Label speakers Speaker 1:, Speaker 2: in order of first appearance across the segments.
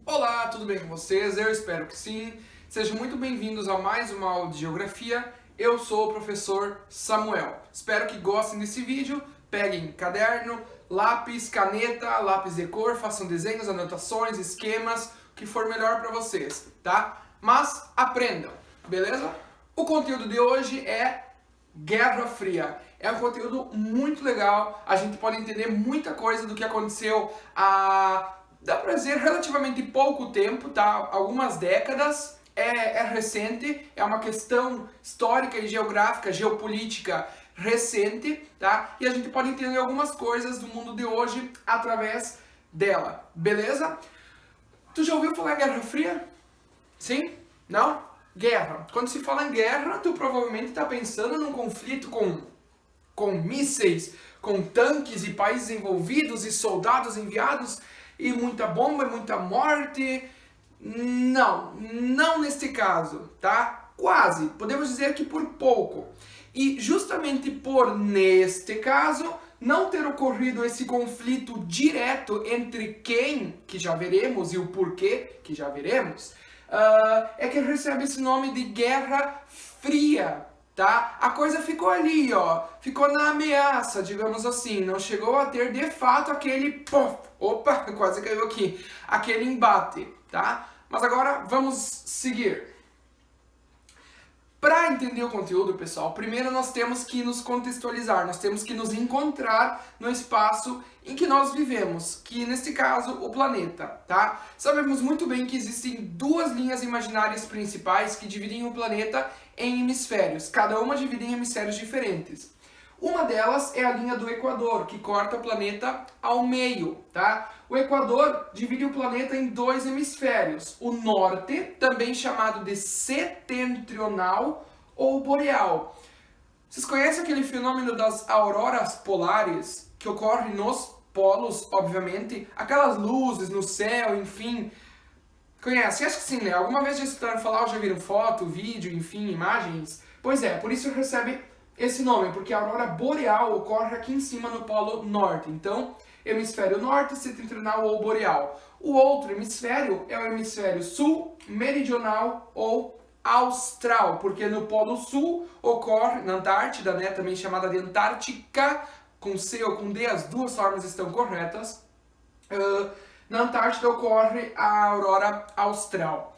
Speaker 1: Olá, tudo bem com vocês? Eu espero que sim. Sejam muito bem-vindos a mais uma aula de Geografia. Eu sou o professor Samuel. Espero que gostem desse vídeo. Peguem caderno, lápis, caneta, lápis de cor, façam desenhos, anotações, esquemas, o que for melhor para vocês, tá? Mas aprendam, beleza? O conteúdo de hoje é Guerra Fria. É um conteúdo muito legal, a gente pode entender muita coisa do que aconteceu dá pra dizer, relativamente pouco tempo, tá? Algumas décadas, é recente, é uma questão histórica e geográfica, geopolítica recente, tá? E a gente pode entender algumas coisas do mundo de hoje através dela, beleza? Tu já ouviu falar em Guerra Fria? Sim? Não? Guerra. Quando se fala em guerra, tu provavelmente está pensando num conflito com mísseis, com tanques e países envolvidos e soldados enviados e muita bomba e muita morte. Não neste caso, tá? Quase, podemos dizer que por pouco. E justamente por neste caso não ter ocorrido esse conflito direto entre quem, que já veremos, e o porquê, que já veremos, é que recebe esse nome de Guerra Fria, tá? A coisa ficou ali, ó, ficou na ameaça, digamos assim, não chegou a ter de fato aquele, opa, quase caiu aqui, aquele embate, tá? Mas agora vamos seguir. Para entender o conteúdo, pessoal, primeiro nós temos que nos contextualizar, nós temos que nos encontrar no espaço em que nós vivemos, que neste caso o planeta, tá? Sabemos muito bem que existem duas linhas imaginárias principais que dividem o planeta em hemisférios, cada uma dividida em hemisférios diferentes. Uma delas é a linha do Equador, que corta o planeta ao meio, tá? O Equador divide o planeta em dois hemisférios, o norte, também chamado de setentrional ou boreal. Vocês conhecem aquele fenômeno das auroras polares, que ocorre nos polos, obviamente? Aquelas luzes no céu, enfim. Conhece? Acho que sim, né? Alguma vez já escutaram falar ou já viram foto, vídeo, enfim, imagens? Pois é, por isso recebe esse nome, porque a aurora boreal ocorre aqui em cima no polo norte. Então, hemisfério norte, setentrional ou boreal. O outro hemisfério é o hemisfério sul, meridional ou austral, porque no polo sul ocorre, na Antártida, né, também chamada de Antártica, com C ou com D, as duas formas estão corretas. Na Antártida ocorre a aurora austral.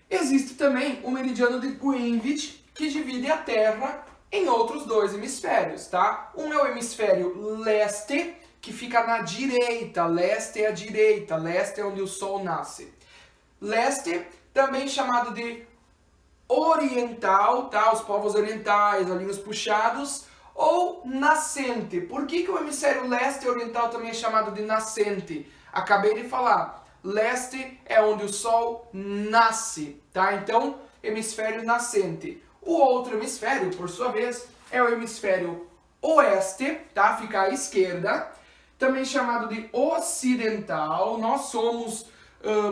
Speaker 1: Existe também o meridiano de Greenwich, que divide a Terra em outros dois hemisférios, tá? Um é o hemisfério leste, que fica na direita, leste é a direita, leste é onde o sol nasce. Leste, também chamado de oriental, tá? Os povos orientais, olhinhos puxados, ou nascente. Por que o hemisfério leste e oriental também é chamado de nascente? Acabei de falar, leste é onde o sol nasce, tá? Então, hemisfério nascente. O outro hemisfério, por sua vez, é o hemisfério oeste, tá? Fica à esquerda, também chamado de ocidental. Nós somos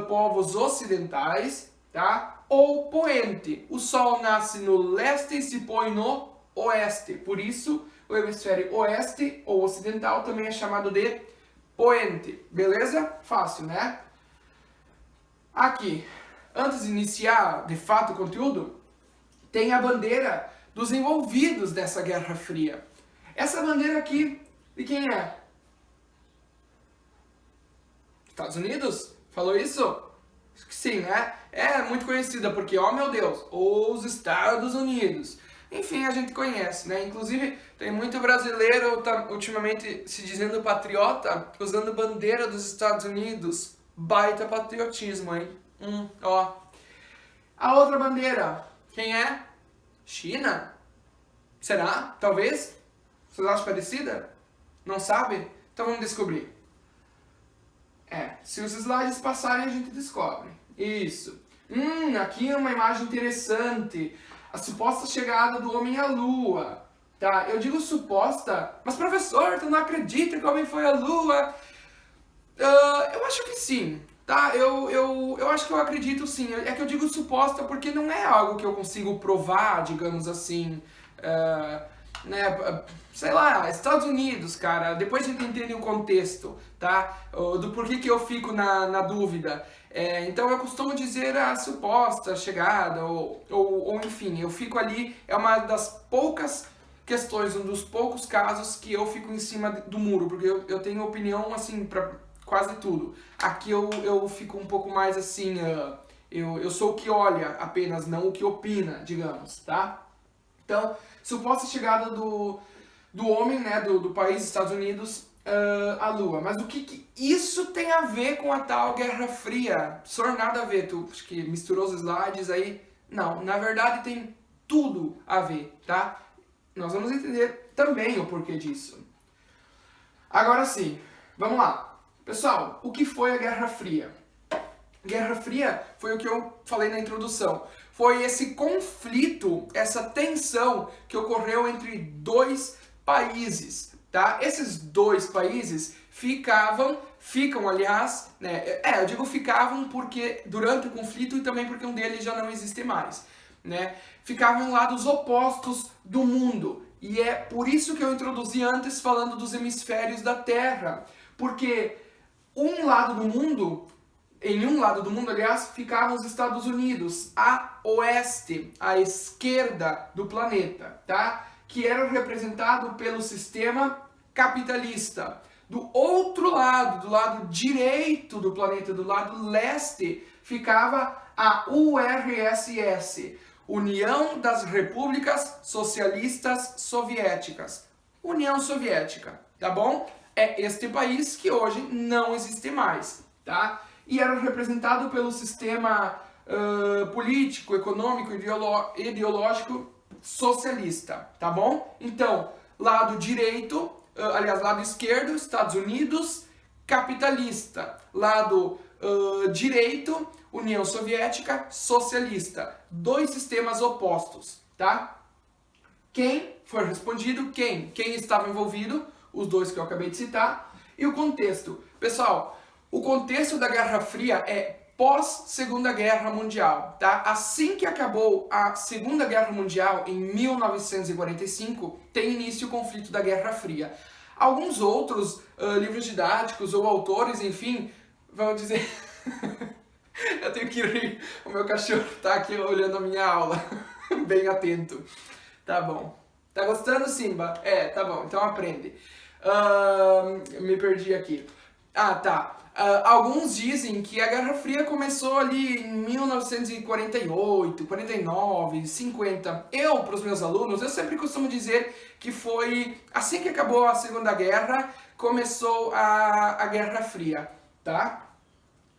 Speaker 1: povos ocidentais, tá? Ou poente. O sol nasce no leste e se põe no oeste. Por isso, o hemisfério oeste ou ocidental também é chamado de poente. Beleza? Fácil, né? Aqui, antes de iniciar de fato o conteúdo, tem a bandeira dos envolvidos dessa Guerra Fria. Essa bandeira aqui, de quem é? Estados Unidos? Falou isso? Acho que sim, né? É muito conhecida porque, ó meu Deus, os Estados Unidos. Enfim, a gente conhece, né? Inclusive, tem muito brasileiro ultimamente se dizendo patriota, usando bandeira dos Estados Unidos. Baita patriotismo, hein? Ó. A outra bandeira, quem é? China? Será? Talvez? Vocês acham parecida? Não sabe? Então vamos descobrir. Se os slides passarem a gente descobre. Isso. Aqui é uma imagem interessante. A suposta chegada do homem à Lua. Tá, eu digo suposta, mas professor, tu não acredita que o homem foi à Lua? Eu acho que sim. Tá, eu acho que eu acredito sim. É que eu digo suposta porque não é algo que eu consigo provar, digamos assim. né, sei lá, Estados Unidos, cara, depois a gente entende o contexto, tá? Do porquê que eu fico na dúvida. Então eu costumo dizer a suposta chegada, ou enfim, eu fico ali, é uma das poucas questões, um dos poucos casos que eu fico em cima do muro, porque eu tenho opinião, assim, pra quase tudo. Aqui eu fico um pouco mais assim, eu sou o que olha apenas, não o que opina, digamos, tá? Então, suposta chegada do homem, né, do país Estados Unidos, à Lua. Mas o que isso tem a ver com a tal Guerra Fria? Só nada a ver, tu acho que misturou os slides aí. Não, na verdade tem tudo a ver, tá? Nós vamos entender também o porquê disso. Agora sim, vamos lá. Pessoal, o que foi a Guerra Fria? Guerra Fria foi o que eu falei na introdução. Foi esse conflito, essa tensão que ocorreu entre dois países, tá? Esses dois países ficam, aliás, né? Eu digo ficavam porque durante o conflito e também porque um deles já não existe mais, né? Ficavam em lados opostos do mundo. E é por isso que eu introduzi antes falando dos hemisférios da Terra, porque em um lado do mundo, aliás, ficavam os Estados Unidos, a oeste, à esquerda do planeta, tá? Que era representado pelo sistema capitalista. Do outro lado, do lado direito do planeta, do lado leste, ficava a URSS, União das Repúblicas Socialistas Soviéticas. União Soviética, tá bom? É este país que hoje não existe mais, tá? E era representado pelo sistema político, econômico, ideológico socialista, tá bom? Então, lado direito, lado esquerdo, Estados Unidos, capitalista. Lado direito, União Soviética, socialista. Dois sistemas opostos, tá? Quem foi respondido, quem estava envolvido, os dois que eu acabei de citar, e o contexto. Pessoal, o contexto da Guerra Fria é pós-Segunda Guerra Mundial, tá? Assim que acabou a Segunda Guerra Mundial, em 1945, tem início o conflito da Guerra Fria. Alguns outros livros didáticos ou autores, enfim, vão dizer... Eu tenho que rir, o meu cachorro tá aqui olhando a minha aula, bem atento. Tá bom. Tá gostando, Simba? Tá bom, então aprende. Me perdi aqui. Tá. Alguns dizem que a Guerra Fria começou ali em 1948, 49, 50. Para os meus alunos, eu sempre costumo dizer que foi assim que acabou a Segunda Guerra, começou a Guerra Fria, tá?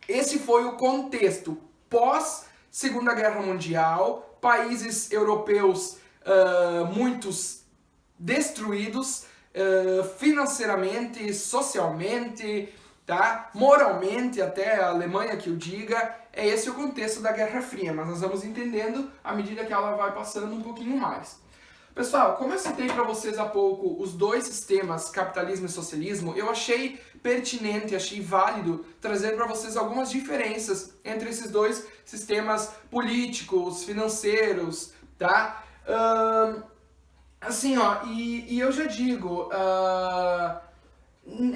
Speaker 1: Esse foi o contexto pós-Segunda Guerra Mundial, países europeus muitos destruídos financeiramente, socialmente, tá? Moralmente, até a Alemanha que o diga. É esse o contexto da Guerra Fria, mas nós vamos entendendo à medida que ela vai passando um pouquinho mais. Pessoal, como eu citei para vocês há pouco os dois sistemas, capitalismo e socialismo, eu achei pertinente, achei válido trazer para vocês algumas diferenças entre esses dois sistemas políticos, financeiros, tá? Assim, ó, e eu já digo,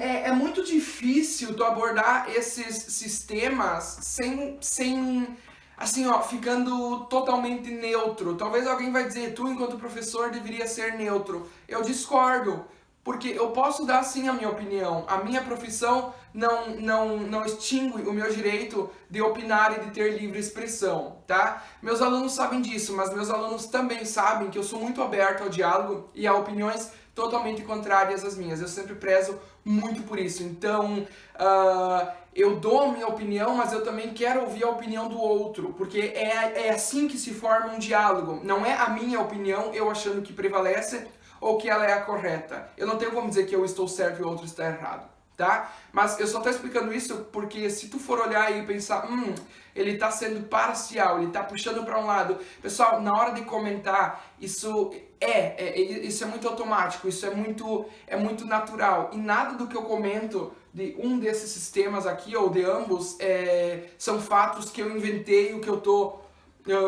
Speaker 1: é muito difícil tu abordar esses sistemas sem assim, ó, ficando totalmente neutro. Talvez alguém vai dizer, tu enquanto professor deveria ser neutro. Eu discordo, porque eu posso dar sim a minha opinião. A minha profissão não extingue o meu direito de opinar e de ter livre expressão, tá? Meus alunos sabem disso, mas meus alunos também sabem que eu sou muito aberto ao diálogo e a opiniões totalmente contrárias às minhas. Eu sempre prezo muito por isso. Então, eu dou a minha opinião, mas eu também quero ouvir a opinião do outro, porque é assim que se forma um diálogo. Não é a minha opinião, eu achando que prevalece ou que ela é a correta. Eu não tenho como dizer que eu estou certo e o outro está errado, tá? Mas eu só estou explicando isso porque se tu for olhar e pensar, ele está sendo parcial, ele está puxando para um lado. Pessoal, na hora de comentar, isso é muito automático, isso é muito natural. E nada do que eu comento de um desses sistemas aqui, ou de ambos, são fatos que eu inventei, o que eu tô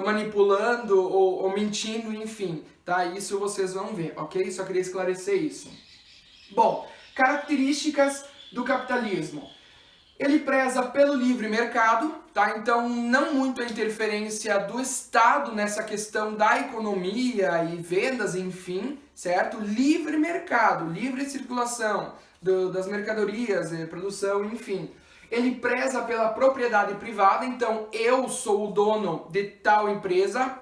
Speaker 1: manipulando ou mentindo, enfim, tá? Isso vocês vão ver, ok? Só queria esclarecer isso. Bom, características do capitalismo. Ele preza pelo livre mercado, tá? Então não muito a interferência do Estado nessa questão da economia e vendas, enfim, certo? Livre mercado, livre circulação das mercadorias, produção, enfim. Ele preza pela propriedade privada, então eu sou o dono de tal empresa,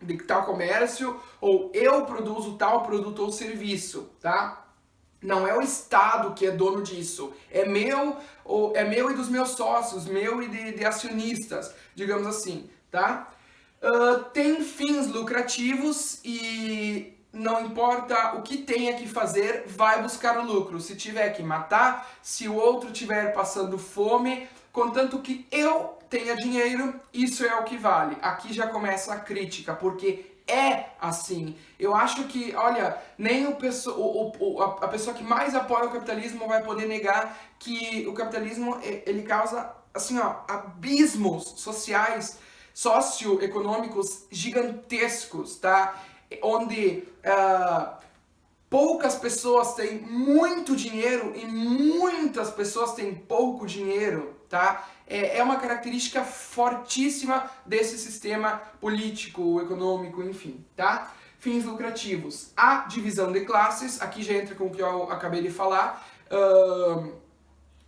Speaker 1: de tal comércio, ou eu produzo tal produto ou serviço, tá? Não é o Estado que é dono disso, é meu e dos meus sócios, meu e de acionistas, digamos assim, tá? Tem fins lucrativos e não importa o que tenha que fazer, vai buscar o lucro. Se tiver que matar, se o outro estiver passando fome, contanto que eu tenha dinheiro, isso é o que vale. Aqui já começa a crítica, porque é assim. Eu acho que, olha, nem a pessoa que mais apoia o capitalismo vai poder negar que o capitalismo ele causa assim, ó, abismos sociais, socioeconômicos gigantescos, tá? Onde poucas pessoas têm muito dinheiro e muitas pessoas têm pouco dinheiro, tá? É uma característica fortíssima desse sistema político, econômico, enfim, tá? Fins lucrativos. A divisão de classes, aqui já entra com o que eu acabei de falar,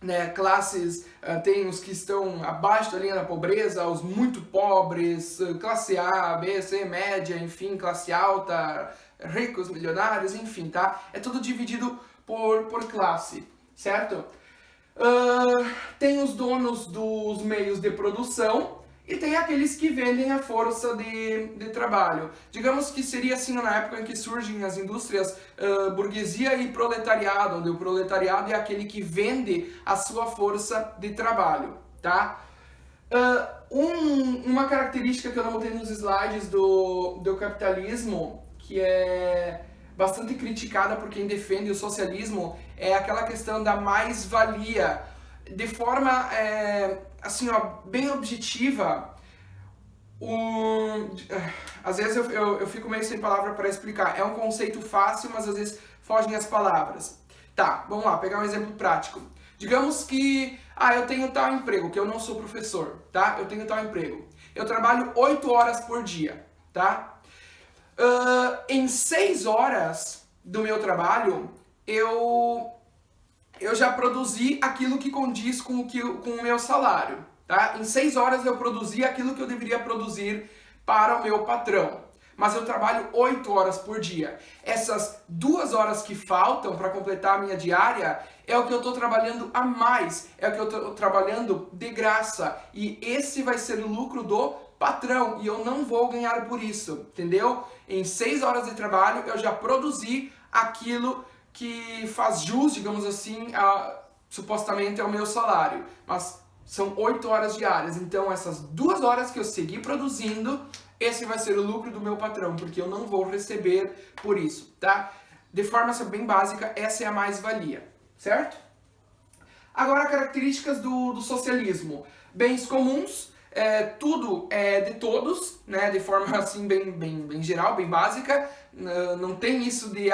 Speaker 1: né, classes, tem os que estão abaixo da linha da pobreza, os muito pobres, classe A, B, C, média, enfim, classe alta, ricos, milionários, enfim, tá? É tudo dividido por classe, certo? Tem os donos dos meios de produção e tem aqueles que vendem a força de trabalho. Digamos que seria assim na época em que surgem as indústrias burguesia e proletariado, onde o proletariado é aquele que vende a sua força de trabalho, tá? Uma característica que eu não botei nos slides do capitalismo, que é bastante criticada por quem defende o socialismo, é aquela questão da mais-valia. De forma, assim, ó, bem objetiva, às vezes eu fico meio sem palavra para explicar. É um conceito fácil, mas às vezes fogem as palavras. Tá, vamos lá, pegar um exemplo prático. Digamos que, eu tenho tal emprego, que eu não sou professor, tá? Eu tenho tal emprego. Eu trabalho 8 horas por dia, tá? Em 6 horas do meu trabalho, eu já produzi aquilo que condiz com o meu salário, tá? Em 6 horas eu produzi aquilo que eu deveria produzir para o meu patrão. Mas eu trabalho 8 horas por dia. Essas 2 horas que faltam para completar a minha diária é o que eu estou trabalhando a mais, é o que eu estou trabalhando de graça. E esse vai ser o lucro do patrão e eu não vou ganhar por isso, entendeu? Em 6 horas de trabalho eu já produzi aquilo que faz jus, digamos assim, supostamente ao meu salário. Mas são 8 horas diárias, então essas 2 horas que eu segui produzindo, esse vai ser o lucro do meu patrão, porque eu não vou receber por isso, tá? De forma bem básica, essa é a mais-valia, certo? Agora, características do socialismo. Bens comuns, tudo é de todos, né? De forma assim bem geral, bem básica. Não tem isso de,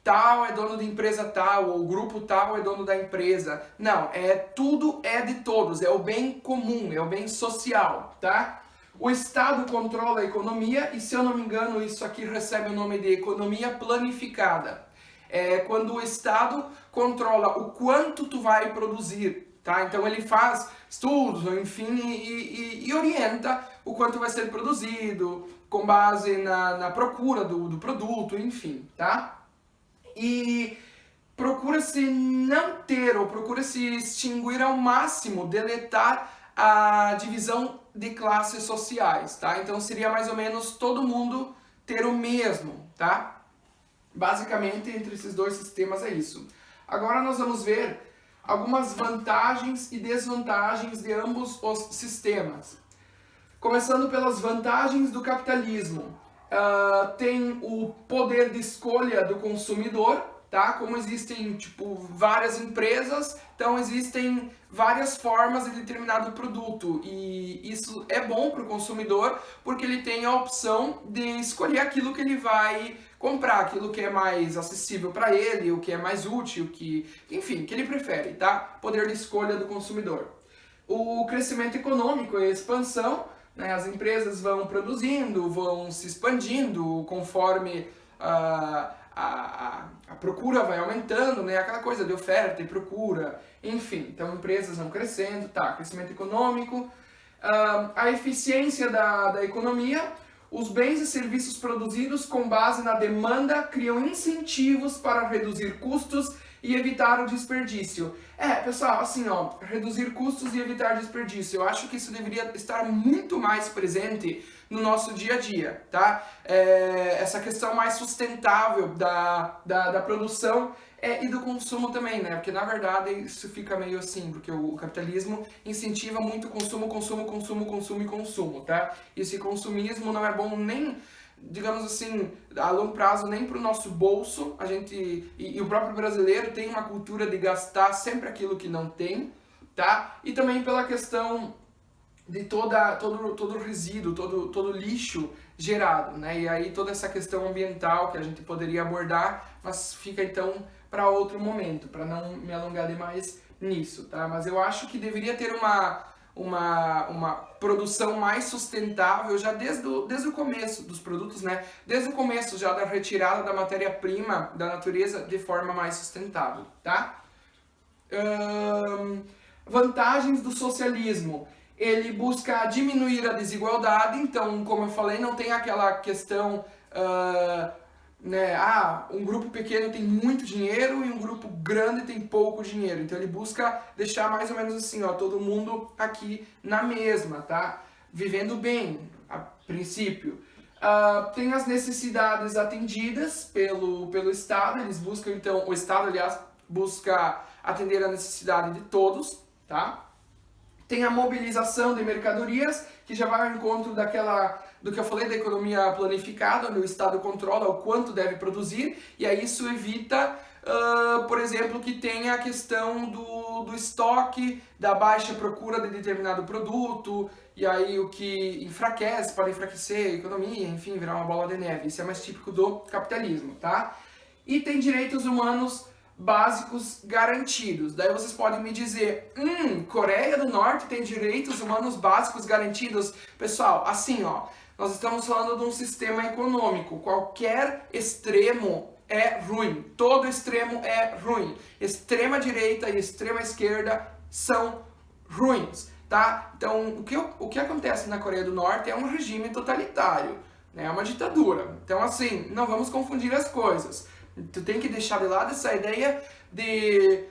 Speaker 1: tal é dono de empresa tal, ou grupo tal é dono da empresa. Não, tudo é de todos, é o bem comum, é o bem social, tá? O Estado controla a economia e, se eu não me engano, isso aqui recebe o nome de economia planificada. É quando o Estado controla o quanto tu vai produzir, tá? Então ele faz estudos, enfim, e orienta o quanto vai ser produzido, com base na procura do produto, enfim, tá? E procura-se não ter, ou procura-se extinguir ao máximo, deletar a divisão de classes sociais, tá? Então seria mais ou menos todo mundo ter o mesmo, tá? Basicamente, entre esses dois sistemas é isso. Agora nós vamos ver algumas vantagens e desvantagens de ambos os sistemas. Começando pelas vantagens do capitalismo. Tem o poder de escolha do consumidor, tá? Como existem, tipo, várias empresas, então existem várias formas de determinado produto, e isso é bom para o consumidor porque ele tem a opção de escolher aquilo que ele vai comprar, aquilo que é mais acessível para ele, o que é mais útil, enfim, que ele prefere, tá? Poder de escolha do consumidor. O crescimento econômico e a expansão, né? As empresas vão produzindo, vão se expandindo conforme a procura vai aumentando, né? Aquela coisa de oferta e procura, enfim, então empresas vão crescendo, tá? Crescimento econômico, a eficiência da economia, os bens e serviços produzidos com base na demanda criam incentivos para reduzir custos e evitar o desperdício. Pessoal, assim, ó, reduzir custos e evitar desperdício. Eu acho que isso deveria estar muito mais presente no nosso dia a dia, tá? Essa questão mais sustentável da produção e do consumo também, né? Porque na verdade isso fica meio assim, porque o capitalismo incentiva muito consumo, consumo, consumo, consumo e consumo, tá? E esse consumismo não é bom nem, digamos assim, a longo prazo, nem para o nosso bolso. A gente e o próprio brasileiro tem uma cultura de gastar sempre aquilo que não tem, tá? E também pela questão de todo resíduo, todo lixo gerado, né? E aí toda essa questão ambiental que a gente poderia abordar, mas fica então para outro momento, para não me alongar demais nisso, tá? Mas eu acho que deveria ter uma produção mais sustentável já desde o começo dos produtos, né? Desde o começo já da retirada da matéria-prima da natureza de forma mais sustentável, tá? Vantagens do socialismo. Ele busca diminuir a desigualdade, então, como eu falei, não tem aquela questão, um grupo pequeno tem muito dinheiro e um grupo grande tem pouco dinheiro. Então ele busca deixar mais ou menos assim, ó, todo mundo aqui na mesma, tá? Vivendo bem, a princípio. Tem as necessidades atendidas pelo Estado, eles buscam, então, o Estado, aliás, busca atender a necessidade de todos, tá? Tem a mobilização de mercadorias, que já vai ao encontro do que eu falei da economia planificada, onde o Estado controla o quanto deve produzir, e aí isso evita, por exemplo, que tenha a questão do estoque, da baixa procura de determinado produto, e aí o que pode enfraquecer a economia, enfim, virar uma bola de neve. Isso é mais típico do capitalismo, tá? E tem direitos humanos básicos garantidos. Daí vocês podem me dizer, Coreia do Norte tem direitos humanos básicos garantidos? Pessoal, assim, ó, nós estamos falando de um sistema econômico. Qualquer extremo é ruim. Todo extremo é ruim. Extrema direita e extrema esquerda são ruins, tá? Então, o que acontece na Coreia do Norte é um regime totalitário, né? É uma ditadura. Então, assim, não vamos confundir as coisas. Tu tem que deixar de lado essa ideia de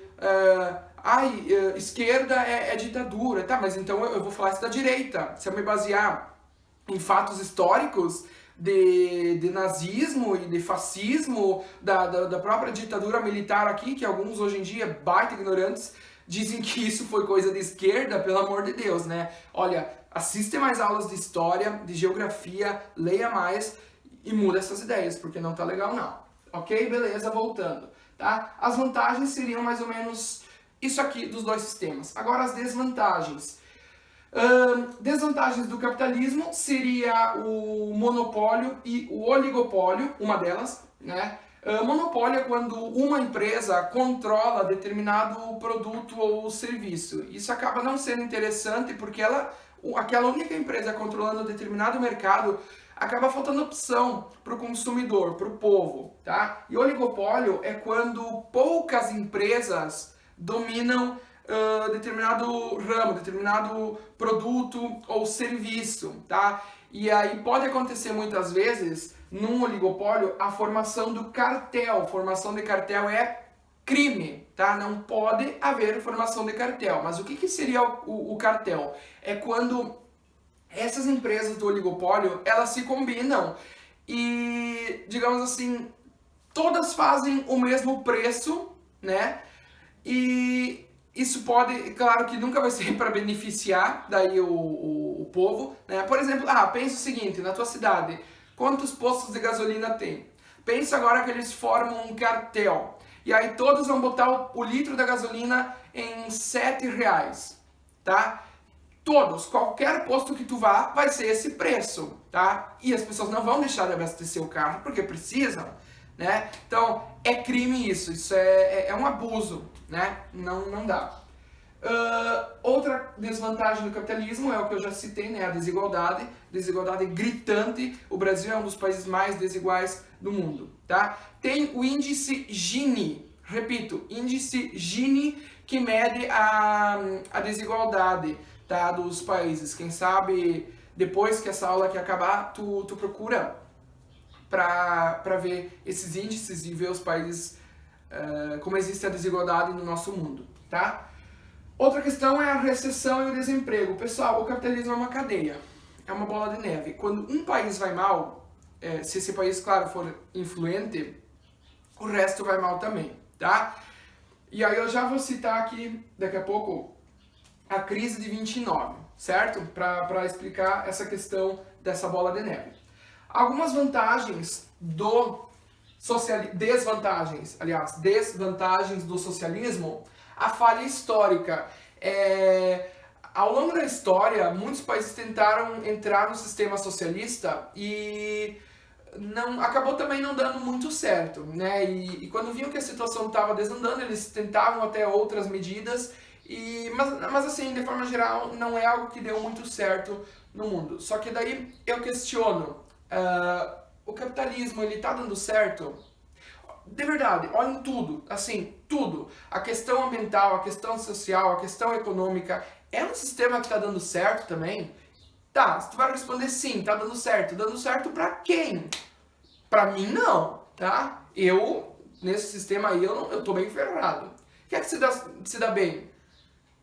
Speaker 1: esquerda é ditadura, tá? Mas então eu vou falar isso da direita. Se eu me basear em fatos históricos de nazismo e de fascismo, da própria ditadura militar aqui, que alguns hoje em dia, baita ignorantes, dizem que isso foi coisa de esquerda, pelo amor de Deus, né? Olha, assiste mais aulas de história, de geografia, leia mais e muda essas ideias, porque não tá legal não. Ok? Beleza, voltando. Tá? As vantagens seriam mais ou menos isso aqui dos dois sistemas. Agora as desvantagens. Desvantagens do capitalismo seria o monopólio e o oligopólio, uma delas, né? Monopólio é quando uma empresa controla determinado produto ou serviço. Isso acaba não sendo interessante porque aquela única empresa controlando determinado mercado acaba faltando opção para o consumidor, para o povo, tá? E oligopólio é quando poucas empresas dominam determinado ramo, determinado produto ou serviço, tá? E aí pode acontecer muitas vezes, num oligopólio, a formação do cartel. Formação de cartel é crime, tá? Não pode haver formação de cartel. Mas o que seria o cartel? É quando essas empresas do oligopólio, elas se combinam e, digamos assim, todas fazem o mesmo preço, né? E isso pode, claro que nunca vai ser para beneficiar daí o povo, né? Por exemplo, pensa o seguinte, na tua cidade, quantos postos de gasolina tem? Pensa agora que eles formam um cartel. e aí todos vão botar o litro da gasolina em R$ 7, tá? Todos, qualquer posto que tu vá, vai ser esse preço, tá? E as pessoas não vão deixar de abastecer o carro porque precisam, né? Então, é crime isso é um abuso, né? Não dá. Outra desvantagem do capitalismo é o que eu já citei, né? A desigualdade gritante. O Brasil é um dos países mais desiguais do mundo, tá? Tem o índice Gini, repito, índice Gini, que mede a desigualdade, tá, dos países. Quem sabe depois que essa aula aqui acabar, tu procura para ver esses índices e ver os países, como existe a desigualdade no nosso mundo, tá? Outra questão é a recessão e o desemprego. Pessoal, o capitalismo é uma cadeia, é uma bola de neve. Quando um país vai mal, se esse país, claro, for influente, o resto vai mal também, tá? E aí eu já vou citar aqui, daqui a pouco, a crise de 29, certo? Para explicar essa questão dessa bola de neve. Algumas vantagens do desvantagens do socialismo, a falha histórica. Ao longo da história, muitos países tentaram entrar no sistema socialista e acabou também não dando muito certo, né? E quando viam que a situação estava desandando, eles tentavam até outras medidas, mas assim, de forma geral, não é algo que deu muito certo no mundo. Só que daí eu questiono, o capitalismo, ele tá dando certo? De verdade, olhem tudo, assim, tudo. A questão ambiental, a questão social, a questão econômica, é um sistema que tá dando certo também? Tá, tu vai responder sim, tá dando certo. Dando certo pra quem? Pra mim não, tá? Nesse sistema aí, eu tô bem ferrado. Quem é que se dá bem?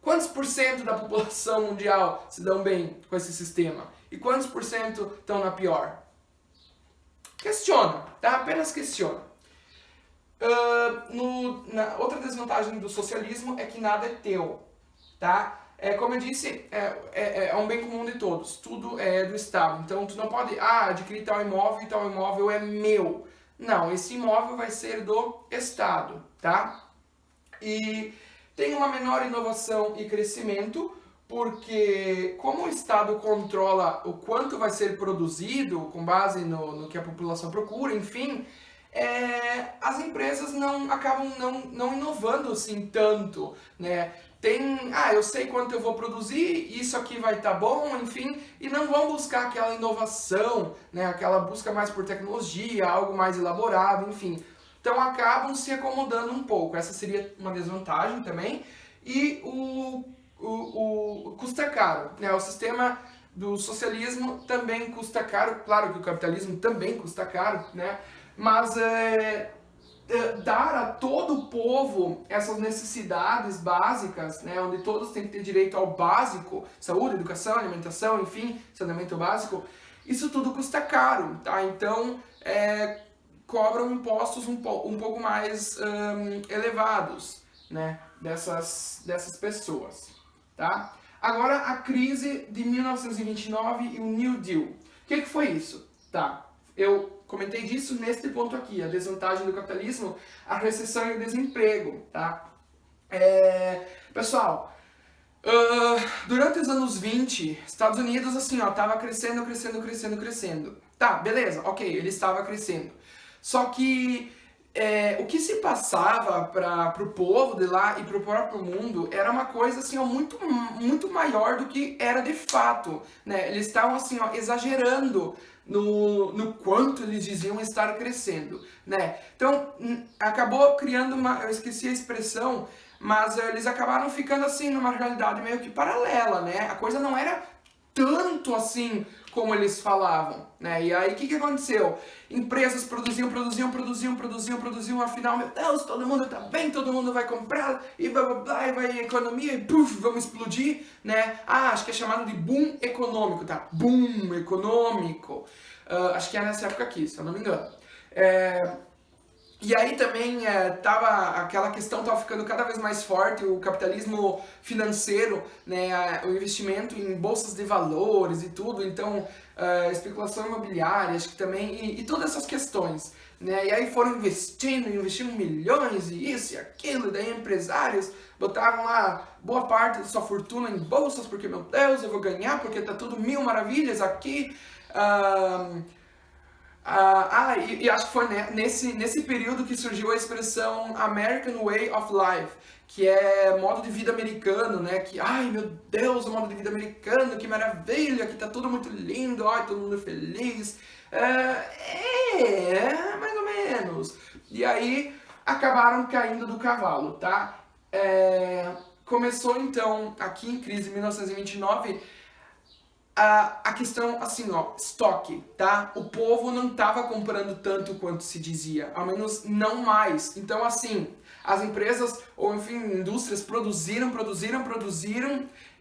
Speaker 1: Quantos por cento da população mundial se dão bem com esse sistema? E quantos por cento estão na pior? Questiona, tá? Apenas questiona. Outra desvantagem do socialismo é que nada é teu, tá? Como eu disse, é um bem comum de todos, tudo é do Estado. Então tu não pode adquirir tal imóvel e tal imóvel é meu. Não, esse imóvel vai ser do Estado, tá? E tem uma menor inovação e crescimento, porque como o Estado controla o quanto vai ser produzido com base no que a população procura, enfim, as empresas acabam não inovando assim tanto, né? Eu sei quanto eu vou produzir, isso aqui vai estar bom, enfim, e não vão buscar aquela inovação, né? Aquela busca mais por tecnologia, algo mais elaborado, enfim. Então acabam se acomodando um pouco. Essa seria uma desvantagem também. E o custa caro, né? O sistema do socialismo também custa caro. Claro que o capitalismo também custa caro, né? Mas dar a todo o povo essas necessidades básicas, né, onde todos têm que ter direito ao básico, saúde, educação, alimentação, enfim, saneamento básico, isso tudo custa caro, tá? Então, cobram impostos um pouco mais elevados, né, dessas pessoas, tá? Agora, a crise de 1929 e o New Deal. O que foi isso? Tá, eu comentei disso neste ponto aqui, a desvantagem do capitalismo, a recessão e o desemprego, tá? Pessoal, durante os anos 20, Estados Unidos, assim, ó, tava crescendo. Tá, beleza, ok, ele estava crescendo. Só que o que se passava pro povo de lá e pro próprio mundo era uma coisa, assim, ó, muito, muito maior do que era de fato, né? Eles estavam, assim, ó, exagerando no quanto eles diziam estar crescendo, né? Então, acabou criando eu esqueci a expressão, mas eles acabaram ficando assim numa realidade meio que paralela, né? A coisa não era tanto assim como eles falavam, né? E aí o que aconteceu? Empresas produziam, afinal, meu Deus, todo mundo tá bem, todo mundo vai comprar, e blá blá blá, e vai a economia, e puf, vamos explodir, né? Acho que é chamado de boom econômico, tá? Boom econômico. Acho que é nessa época aqui, se eu não me engano. E aí também aquela questão estava ficando cada vez mais forte, o capitalismo financeiro, né, o investimento em bolsas de valores e tudo, então especulação imobiliária, acho que também, e todas essas questões. Né, e aí foram investindo milhões e isso e aquilo, e daí empresários botavam lá boa parte de sua fortuna em bolsas, porque meu Deus, eu vou ganhar, porque tá tudo mil maravilhas aqui. E acho que foi nesse período que surgiu a expressão American Way of Life, que é modo de vida americano, né? Que, ai meu Deus, o modo de vida americano, que maravilha, que tá tudo muito lindo, ai, todo mundo feliz. Mais ou menos. E aí acabaram caindo do cavalo, tá? Começou então, aqui em crise em 1929, a questão, assim, ó, estoque, tá? O povo não estava comprando tanto quanto se dizia, ao menos não mais. Então, assim, as empresas, ou enfim, indústrias produziram,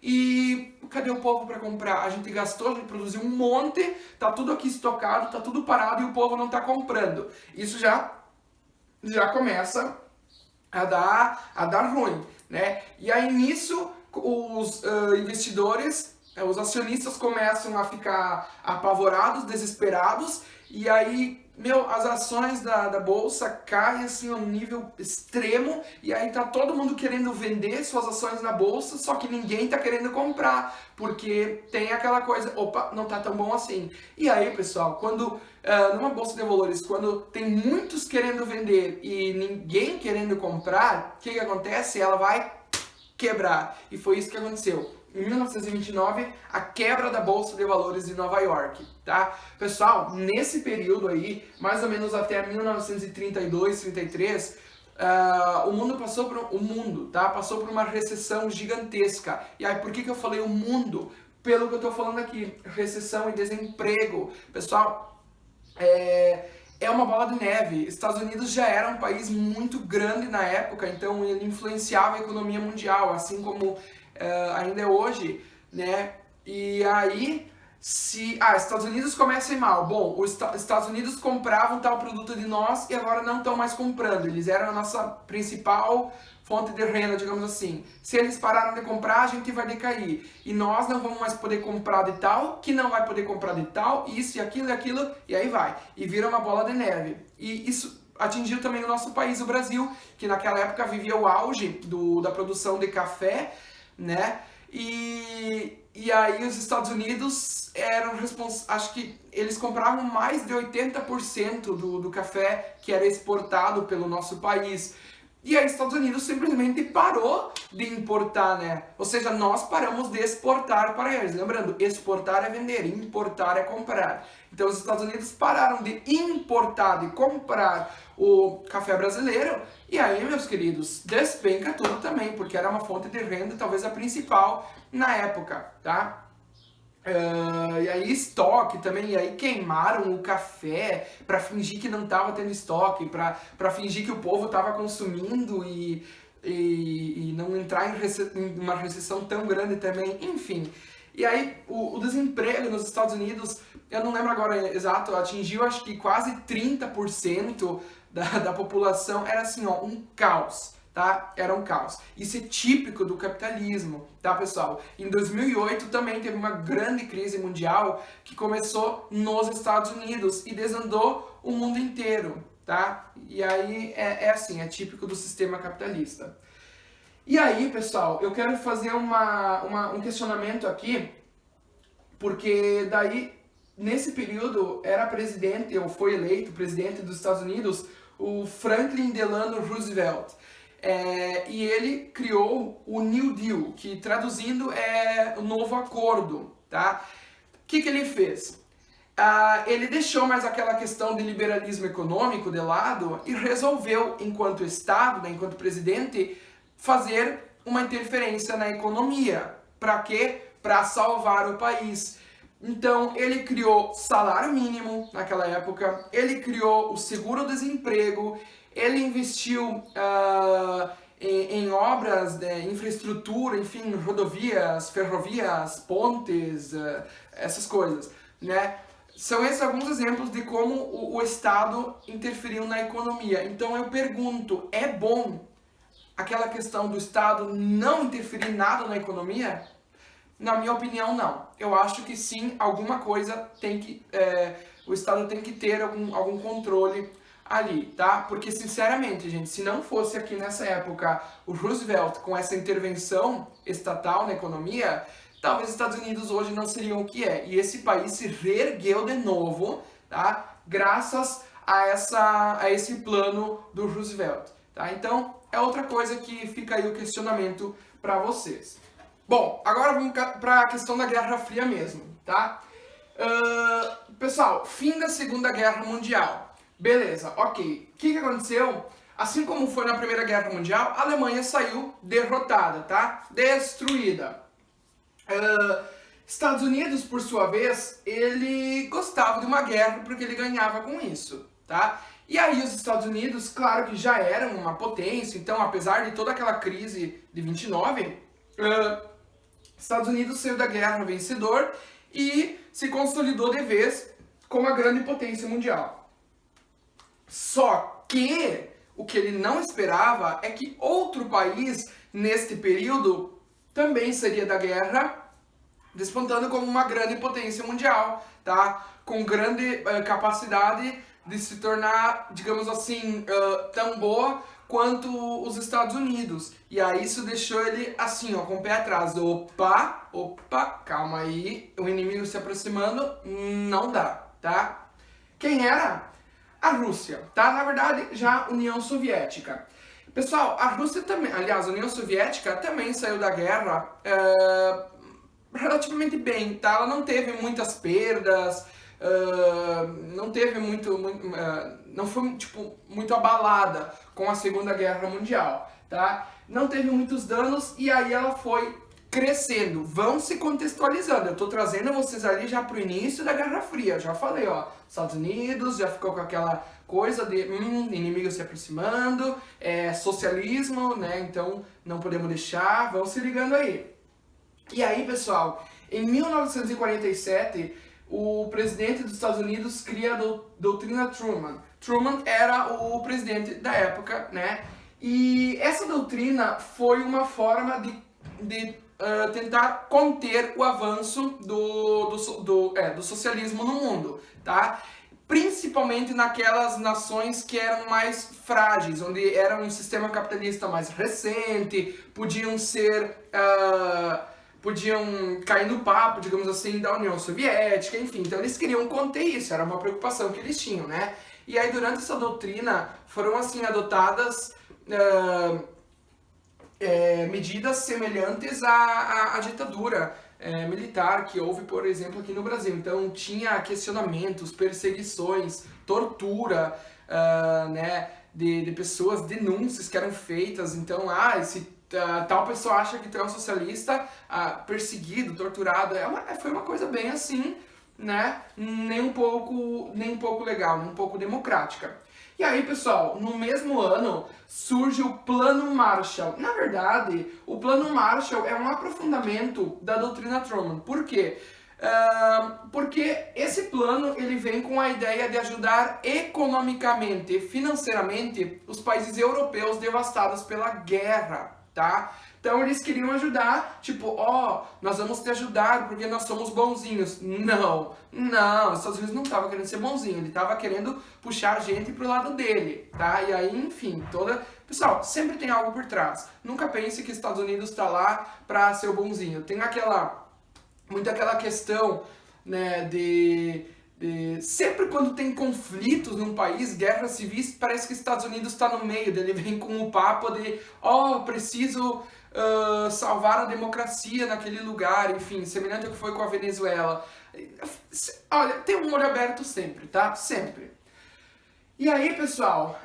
Speaker 1: e cadê o povo para comprar? A gente gastou, a gente produziu um monte, tá tudo aqui estocado, tá tudo parado e o povo não tá comprando. Isso já começa a dar ruim, né? E aí nisso os investidores, os acionistas começam a ficar apavorados, desesperados, e aí, as ações da bolsa caem assim a um nível extremo, e aí tá todo mundo querendo vender suas ações na bolsa, só que ninguém tá querendo comprar, porque tem aquela coisa, opa, não tá tão bom assim. E aí, pessoal, quando numa bolsa de valores, quando tem muitos querendo vender e ninguém querendo comprar, o que acontece? Ela vai quebrar. E foi isso que aconteceu. Em 1929, a quebra da Bolsa de Valores de Nova York, tá? Pessoal, nesse período aí, mais ou menos até 1932, 33, o mundo passou por uma recessão gigantesca. E aí, por que eu falei o mundo? Pelo que eu tô falando aqui, recessão e desemprego. Pessoal, é uma bola de neve. Estados Unidos já era um país muito grande na época, então ele influenciava a economia mundial, assim como ainda é hoje, né? E aí, se Estados Unidos começa a ir mal, bom, os Estados Unidos compravam tal produto de nós e agora não estão mais comprando. Eles eram a nossa principal fonte de renda, digamos assim. Se eles pararam de comprar, a gente vai decair. E nós não vamos mais poder comprar de tal, que não vai poder comprar de tal, isso e aquilo, e aí vai. E vira uma bola de neve. E isso atingiu também o nosso país, o Brasil, que naquela época vivia o auge da produção de café, né? E aí os Estados Unidos eram responsáveis, acho que eles compravam mais de 80% do café que era exportado pelo nosso país. E aí os Estados Unidos simplesmente parou de importar, né? Ou seja, nós paramos de exportar para eles. Lembrando, exportar é vender, importar é comprar. Então os Estados Unidos pararam de importar, de comprar o café brasileiro. E aí, meus queridos, despenca tudo também, porque era uma fonte de renda, talvez a principal na época, tá? E aí estoque também, e aí queimaram o café para fingir que não estava tendo estoque, para fingir que o povo estava consumindo e não entrar em uma recessão tão grande também, enfim. E aí o desemprego nos Estados Unidos, eu não lembro agora exato, atingiu acho que quase 30% da população, era assim, ó, um caos. Tá? Era um caos. Isso é típico do capitalismo, tá, pessoal? Em 2008 também teve uma grande crise mundial que começou nos Estados Unidos e desandou o mundo inteiro, tá? E aí é assim, é típico do sistema capitalista. E aí, pessoal, eu quero fazer um questionamento aqui, porque daí, nesse período, era presidente, ou foi eleito presidente dos Estados Unidos, o Franklin Delano Roosevelt. E ele criou o New Deal, que traduzindo é o novo acordo, tá? O que ele fez? Ele deixou mais aquela questão de liberalismo econômico de lado e resolveu, enquanto Estado, né, enquanto presidente, fazer uma interferência na economia. Para quê? Para salvar o país. Então, ele criou salário mínimo naquela época, ele criou o seguro-desemprego, ele investiu em obras de infraestrutura, enfim, rodovias, ferrovias, pontes, essas coisas, né? são esses alguns exemplos de como o Estado interferiu na economia. Então eu pergunto, é bom aquela questão do Estado não interferir em nada na economia? Na minha opinião, não. Eu acho que sim, alguma coisa tem que... o Estado tem que ter algum controle ali, tá? Porque, sinceramente, gente, se não fosse aqui nessa época o Roosevelt com essa intervenção estatal na economia, talvez os Estados Unidos hoje não seriam o que é. E esse país se reergueu de novo, tá? Graças a esse plano do Roosevelt, tá? Então, é outra coisa que fica aí o questionamento para vocês. Bom, agora vamos para a questão da Guerra Fria mesmo, tá? Pessoal, fim da Segunda Guerra Mundial. Beleza, ok. O que aconteceu? Assim como foi na Primeira Guerra Mundial, a Alemanha saiu derrotada, tá? Destruída. Estados Unidos, por sua vez, ele gostava de uma guerra porque ele ganhava com isso, tá? E aí os Estados Unidos, claro que já eram uma potência, então apesar de toda aquela crise de 29, Estados Unidos saiu da guerra vencedor e se consolidou de vez como a grande potência mundial. Só que o que ele não esperava é que outro país, neste período, também seria da guerra, despontando como uma grande potência mundial, tá? Com grande capacidade de se tornar, digamos assim, tão boa quanto os Estados Unidos. E aí isso deixou ele assim, ó, com o pé atrás. Opa, calma aí, o inimigo se aproximando, não dá, tá? Quem era? A Rússia, tá? Na verdade, já a União Soviética. Pessoal, a Rússia também, aliás, a União Soviética também saiu da guerra relativamente bem, tá? Ela não teve muitas perdas, não teve não foi, tipo, muito abalada com a Segunda Guerra Mundial, tá? Não teve muitos danos e aí ela foi crescendo. Vão se contextualizando. Eu tô trazendo vocês ali já pro início da Guerra Fria. Já falei, ó, Estados Unidos já ficou com aquela coisa de inimigo se aproximando, socialismo, né? Então não podemos deixar. Vão se ligando aí. E aí, pessoal, em 1947, o presidente dos Estados Unidos cria a doutrina Truman. Truman era o presidente da época, né? E essa doutrina foi uma forma de tentar conter o avanço do socialismo no mundo, tá? Principalmente naquelas nações que eram mais frágeis, onde era um sistema capitalista mais recente, podiam cair no papo, digamos assim, da União Soviética, enfim. Então eles queriam conter isso, era uma preocupação que eles tinham, né? E aí durante essa doutrina foram assim adotadas medidas semelhantes à ditadura militar que houve, por exemplo, aqui no Brasil. Então tinha questionamentos, perseguições, tortura, né, de pessoas, denúncias que eram feitas. Então, se tal pessoa acha que tu é um socialista, perseguido, torturado, foi uma coisa bem assim, né, nem um pouco legal, nem um pouco democrática. E aí, pessoal, no mesmo ano surge o Plano Marshall. Na verdade, o Plano Marshall é um aprofundamento da doutrina Truman. Por quê? Porque esse plano ele vem com a ideia de ajudar economicamente e financeiramente os países europeus devastados pela guerra, tá? Então eles queriam ajudar, tipo, nós vamos te ajudar porque nós somos bonzinhos. Não, os Estados Unidos não estava querendo ser bonzinho, ele estava querendo puxar a gente pro lado dele, tá? E aí, enfim, Pessoal, sempre tem algo por trás. Nunca pense que os Estados Unidos está lá para ser o bonzinho. Tem muito aquela questão, né, sempre quando tem conflitos num país, guerras civis, parece que os Estados Unidos está no meio, ele vem com o papo de, preciso salvar a democracia naquele lugar, enfim, semelhante ao que foi com a Venezuela. Olha, tem um olho aberto sempre, tá? Sempre. E aí, pessoal,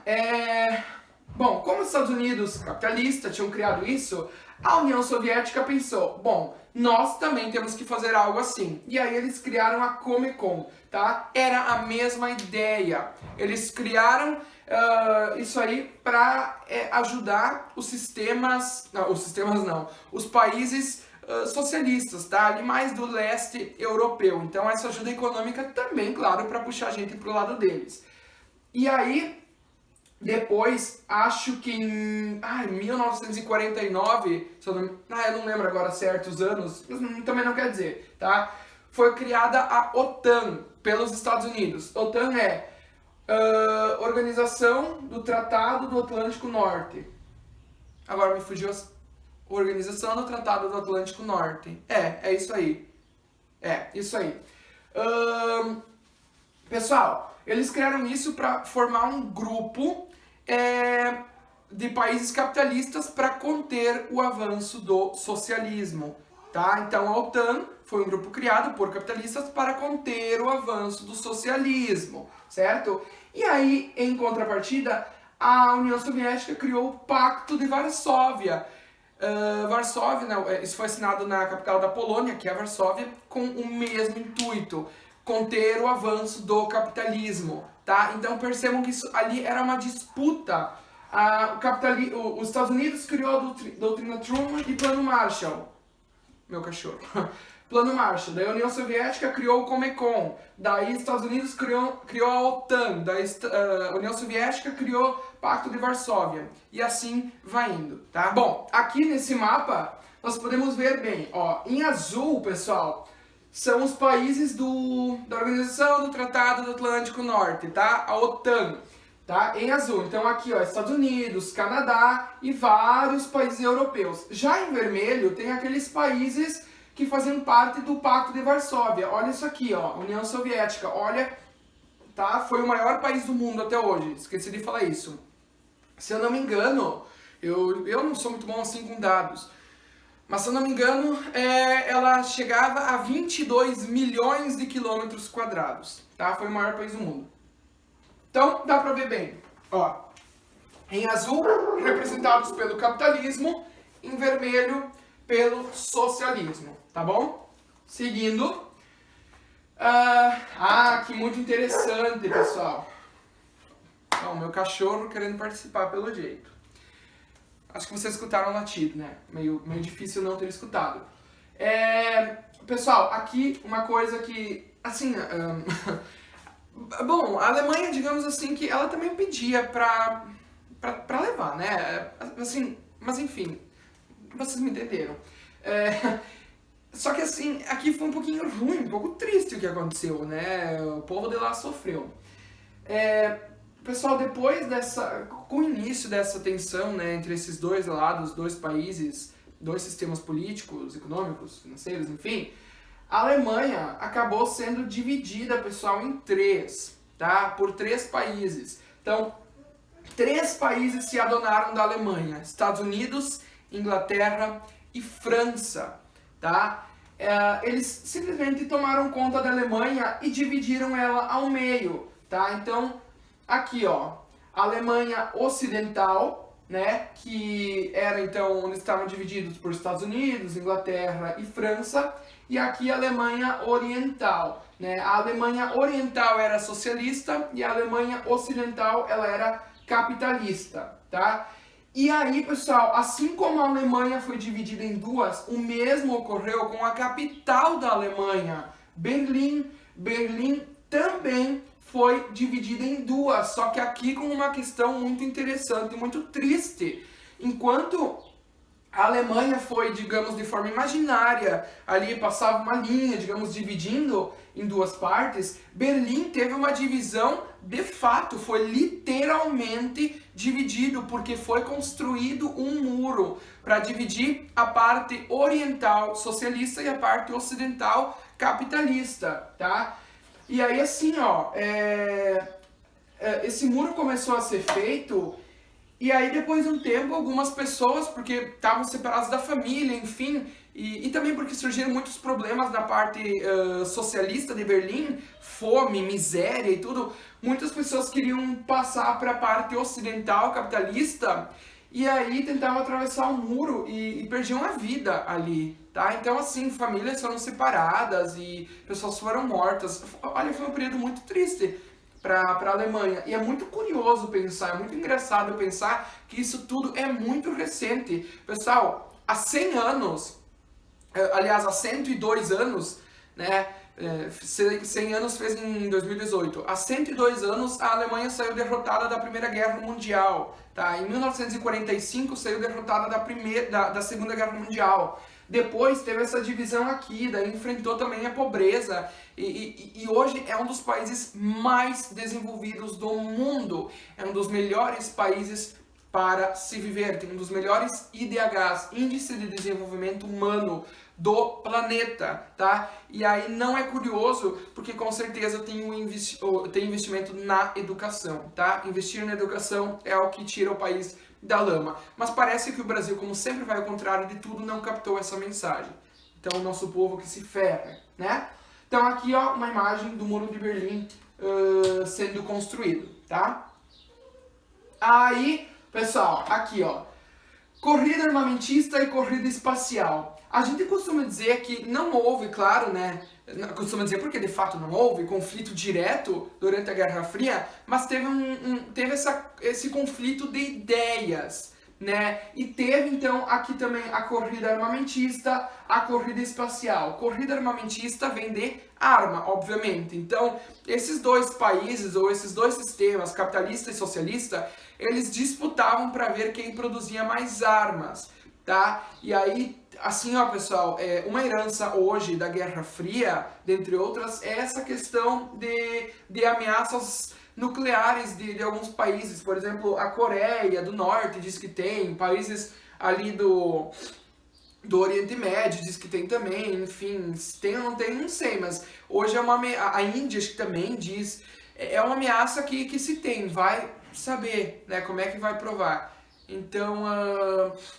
Speaker 1: bom, como os Estados Unidos capitalistas tinham criado isso, a União Soviética pensou, bom, nós também temos que fazer algo assim. E aí eles criaram a Comecon, tá? Era a mesma ideia. Eles criaram isso aí para ajudar os países socialistas, tá? Ali mais do leste europeu. Então essa ajuda econômica também, claro, para puxar a gente para o lado deles. E aí, depois, acho que em 1949, se eu não lembro agora certos anos, mas também não quer dizer, tá? Foi criada a OTAN pelos Estados Unidos. OTAN é Organização do Tratado do Atlântico Norte. Agora me fugiu Organização do Tratado do Atlântico Norte. É isso aí. Isso aí. Pessoal, eles criaram isso para formar um grupo de países capitalistas para conter o avanço do socialismo, tá? Então a OTAN foi um grupo criado por capitalistas para conter o avanço do socialismo, certo? E aí, em contrapartida, a União Soviética criou o Pacto de Varsóvia. Varsóvia, né, isso foi assinado na capital da Polônia, que é Varsóvia, com o mesmo intuito, conter o avanço do capitalismo, tá? Então percebam que isso ali era uma disputa. Os Estados Unidos criou a doutrina Truman e Plano Marshall. Meu cachorro. Plano Marshall. Daí a União Soviética criou o Comecon. Daí os Estados Unidos criou a OTAN. Daí a União Soviética criou o Pacto de Varsóvia. E assim vai indo, tá? Bom, aqui nesse mapa nós podemos ver bem, ó, em azul, pessoal, são os países da Organização do Tratado do Atlântico Norte, tá? A OTAN, tá? Em azul. Então aqui, ó, Estados Unidos, Canadá e vários países europeus. Já em vermelho tem aqueles países que faziam parte do Pacto de Varsóvia. Olha isso aqui, ó, União Soviética. Olha, tá? Foi o maior país do mundo até hoje. Esqueci de falar isso. Se eu não me engano, eu não sou muito bom assim com dados, mas se eu não me engano, ela chegava a 22 milhões de quilômetros quadrados, tá? Foi o maior país do mundo. Então, dá pra ver bem, ó, em azul, representados pelo capitalismo, em vermelho, pelo socialismo, tá bom? Seguindo. Que muito interessante, pessoal. Ó, meu cachorro querendo participar pelo jeito. Acho que vocês escutaram o latido, né? Meio difícil não ter escutado. Pessoal, aqui uma coisa que, assim, bom, a Alemanha, digamos assim, que ela também pedia pra levar, né? Assim, mas enfim, vocês me entenderam. Só que assim, aqui foi um pouquinho ruim, um pouco triste o que aconteceu, né? O povo de lá sofreu. Pessoal, com o início dessa tensão, né, entre esses dois lados, dois países, dois sistemas políticos, econômicos, financeiros, enfim, a Alemanha acabou sendo dividida, pessoal, em três, tá? Por três países. Então, três países se adonaram da Alemanha: Estados Unidos, Inglaterra e França, tá? Eles simplesmente tomaram conta da Alemanha e dividiram ela ao meio, tá? Então, aqui, ó, a Alemanha Ocidental, né, que era então onde estavam divididos por Estados Unidos, Inglaterra e França, e aqui a Alemanha Oriental, né? A Alemanha Oriental era socialista e a Alemanha Ocidental ela era capitalista, tá? E aí, pessoal, assim como a Alemanha foi dividida em duas, o mesmo ocorreu com a capital da Alemanha, Berlim. Berlim também foi dividida em duas, só que aqui com uma questão muito interessante, muito triste. Enquanto a Alemanha foi, digamos, de forma imaginária, ali passava uma linha, digamos, dividindo em duas partes, Berlim teve uma divisão de fato, foi literalmente dividido, porque foi construído um muro para dividir a parte oriental socialista e a parte ocidental capitalista, tá? E aí assim, ó, esse muro começou a ser feito. E aí, depois de um tempo, algumas pessoas, porque estavam separadas da família, enfim, e também porque surgiram muitos problemas na parte socialista de Berlim, fome, miséria e tudo, muitas pessoas queriam passar para a parte ocidental capitalista e aí tentavam atravessar o muro e perdiam a vida ali, tá? Então, assim, famílias foram separadas e pessoas foram mortas. Olha, foi um período muito triste para a Alemanha. E é muito curioso pensar, é muito engraçado pensar que isso tudo é muito recente. Pessoal, há 100 anos, aliás, há 102 anos, né, 100 anos fez em 2018. Há 102 anos a Alemanha saiu derrotada da Primeira Guerra Mundial, tá? Em 1945 saiu derrotada da Segunda Guerra Mundial. Depois teve essa divisão aqui, daí enfrentou também a pobreza e hoje é um dos países mais desenvolvidos do mundo. É um dos melhores países para se viver, tem um dos melhores IDHs, Índice de Desenvolvimento Humano, do planeta, tá? E aí não é curioso, porque com certeza tem investimento na educação, tá? Investir na educação é o que tira o país da lama. Mas parece que o Brasil, como sempre vai ao contrário de tudo, não captou essa mensagem. Então o nosso povo que se ferra, né? Então aqui, ó, uma imagem do Muro de Berlim sendo construído, tá? Aí, pessoal, aqui, ó, corrida armamentista e corrida espacial. A gente costuma dizer que não houve, claro, né? Costuma dizer porque de fato não houve conflito direto durante a Guerra Fria, mas teve, esse conflito de ideias, né? E teve então aqui também a corrida armamentista, a corrida espacial. Corrida armamentista vem de arma, obviamente. Então, esses dois países ou esses dois sistemas, capitalista e socialista, eles disputavam para ver quem produzia mais armas, tá? E aí, assim, ó, pessoal, uma herança hoje da Guerra Fria, dentre outras, é essa questão de ameaças nucleares de alguns países. Por exemplo, a Coreia do Norte diz que tem, países ali do Oriente Médio diz que tem também, enfim, tem ou não tem, não sei, mas hoje é a Índia acho que também diz, é uma ameaça que se tem, vai saber, né, como é que vai provar. Então,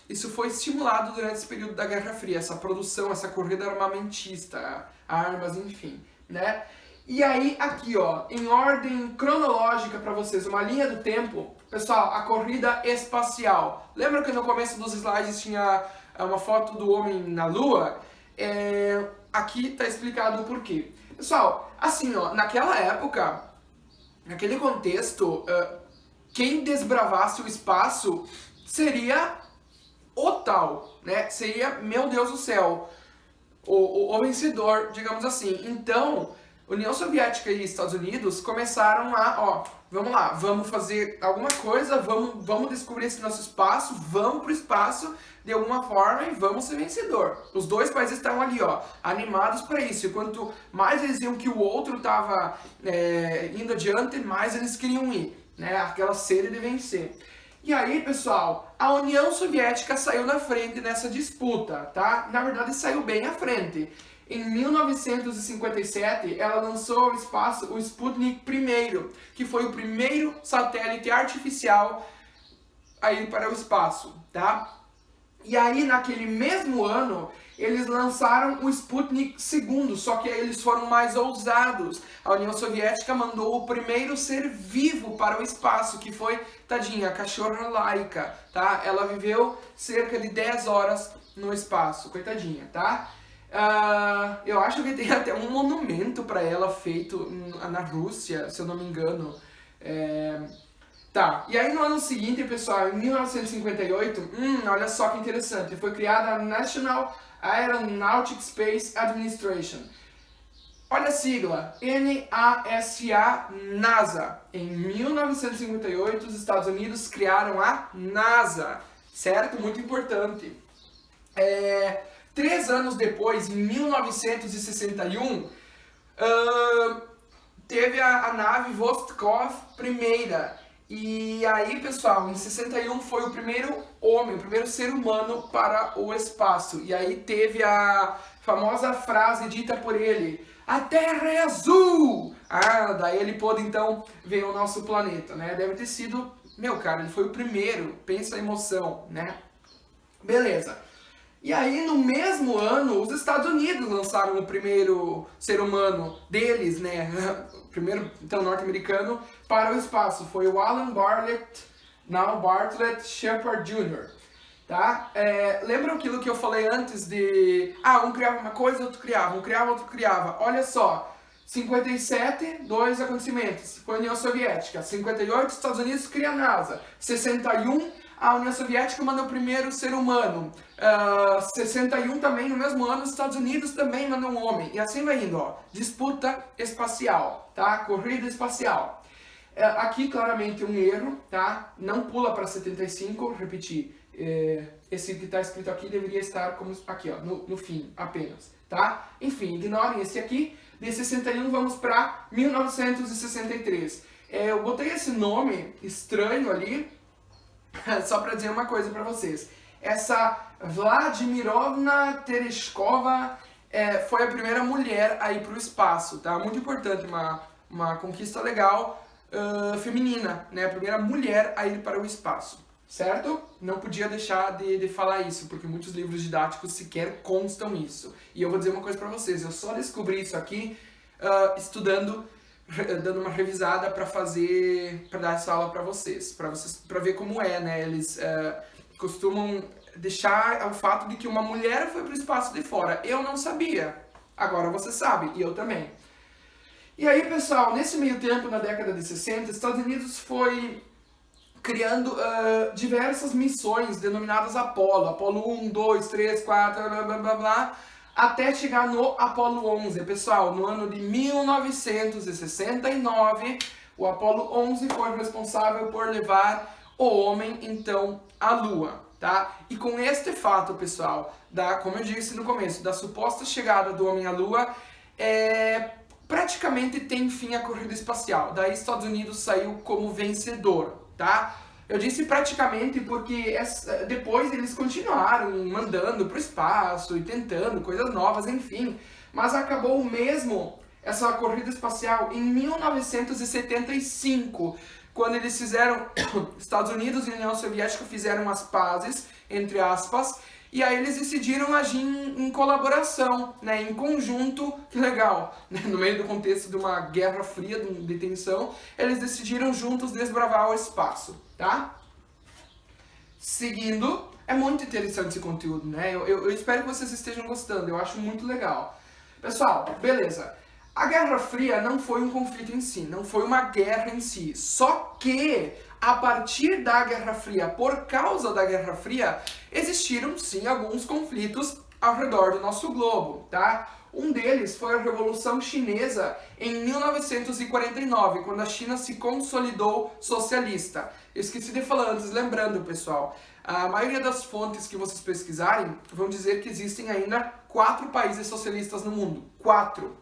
Speaker 1: isso foi estimulado durante esse período da Guerra Fria, essa produção, essa corrida armamentista, armas, enfim, né? E aí, aqui, ó, em ordem cronológica para vocês, uma linha do tempo, pessoal, a corrida espacial. Lembra que no começo dos slides tinha uma foto do homem na Lua? Aqui tá explicado o porquê. Pessoal, assim, ó, naquela época, naquele contexto, quem desbravasse o espaço seria o tal, né? Seria, meu Deus do céu, o vencedor, digamos assim. Então, União Soviética e Estados Unidos começaram a, ó, vamos lá, vamos fazer alguma coisa, vamos descobrir esse nosso espaço, vamos pro espaço de alguma forma e vamos ser vencedor. Os dois países estavam ali, ó, animados para isso. E quanto mais eles viam que o outro estava indo adiante, mais eles queriam ir, né? Aquela sede de vencer. E aí, pessoal, a União Soviética saiu na frente nessa disputa, tá? Na verdade, saiu bem à frente. Em 1957, ela lançou ao espaço o Sputnik I, que foi o primeiro satélite artificial a ir para o espaço, tá? E aí, naquele mesmo ano, eles lançaram o Sputnik II, só que aí eles foram mais ousados. A União Soviética mandou o primeiro ser vivo para o espaço, que foi, tadinha, a cachorra Laika, tá? Ela viveu cerca de 10 horas no espaço, coitadinha, tá? Eu acho que tem até um monumento para ela feito na Rússia, se eu não me engano. Tá, e aí no ano seguinte, pessoal, em 1958, olha só que interessante, foi criada a National Aeronautic Space Administration. Olha a sigla, NASA, NASA. Em 1958, os Estados Unidos criaram a NASA, certo? Muito importante. 3 anos depois, em 1961, teve a nave Vostokov I. E aí, pessoal, em 61 foi o primeiro homem, o primeiro ser humano para o espaço. E aí teve a famosa frase dita por ele, a Terra é azul! Daí ele pôde então ver o nosso planeta, né? Deve ter sido, meu cara, ele foi o primeiro, pensa a emoção, né? Beleza. E aí, no mesmo ano, os Estados Unidos lançaram o primeiro ser humano deles, né? O primeiro, então, norte-americano para o espaço. Foi o Alan Bartlett Shepard Jr., tá? Lembram aquilo que eu falei antes de... um criava uma coisa, outro criava, um criava, outro criava. Olha só, 57, 2 acontecimentos. Foi a União Soviética. 58, Estados Unidos cria a NASA. 61, A União Soviética mandou o primeiro ser humano. 61 também, no mesmo ano, os Estados Unidos também mandou um homem. E assim vai indo, ó. Disputa espacial, tá? Corrida espacial. Aqui, claramente, um erro, tá? Não pula para 75, repetir. Esse que está escrito aqui deveria estar como aqui, ó, no fim, apenas, tá? Enfim, ignorem esse aqui. De 61 vamos para 1963. Eu botei esse nome estranho ali, só para dizer uma coisa para vocês. Essa Vladimirovna Tereshkova foi a primeira mulher a ir para o espaço, tá? Muito importante, uma conquista legal feminina, né? A primeira mulher a ir para o espaço, certo? Não podia deixar de falar isso, porque muitos livros didáticos sequer constam isso. E eu vou dizer uma coisa para vocês, eu só descobri isso aqui estudando, dando uma revisada para dar essa aula para vocês, para ver como é, né? Eles costumam deixar o fato de que uma mulher foi para o espaço de fora. Eu não sabia. Agora você sabe, e eu também. E aí, pessoal, nesse meio tempo, na década de 60, os Estados Unidos foi criando diversas missões denominadas Apollo. Apollo 1, 2, 3, 4, blá, blá, blá, blá, até chegar no Apollo 11. Pessoal, no ano de 1969, o Apollo 11 foi responsável por levar o homem, então, à Lua, tá? E com este fato, pessoal, como eu disse no começo, da suposta chegada do homem à Lua, praticamente tem fim a corrida espacial. Daí Estados Unidos saiu como vencedor, tá? Eu disse praticamente porque depois eles continuaram mandando para o espaço e tentando coisas novas, enfim. Mas acabou mesmo essa corrida espacial em 1975, quando eles fizeram, Estados Unidos e União Soviética fizeram as pazes, entre aspas, e aí eles decidiram agir em colaboração, né, em conjunto, que legal, né, no meio do contexto de uma guerra fria, de tensão, eles decidiram juntos desbravar o espaço, tá? Seguindo, é muito interessante esse conteúdo, né, eu espero que vocês estejam gostando, eu acho muito legal. Pessoal, beleza, a Guerra Fria não foi um conflito em si, não foi uma guerra em si, só que a partir da Guerra Fria, por causa da Guerra Fria, existiram sim alguns conflitos ao redor do nosso globo, tá? Um deles foi a Revolução Chinesa em 1949, quando a China se consolidou socialista. Eu esqueci de falar antes, lembrando, pessoal, a maioria das fontes que vocês pesquisarem vão dizer que existem ainda 4 países socialistas no mundo. 4.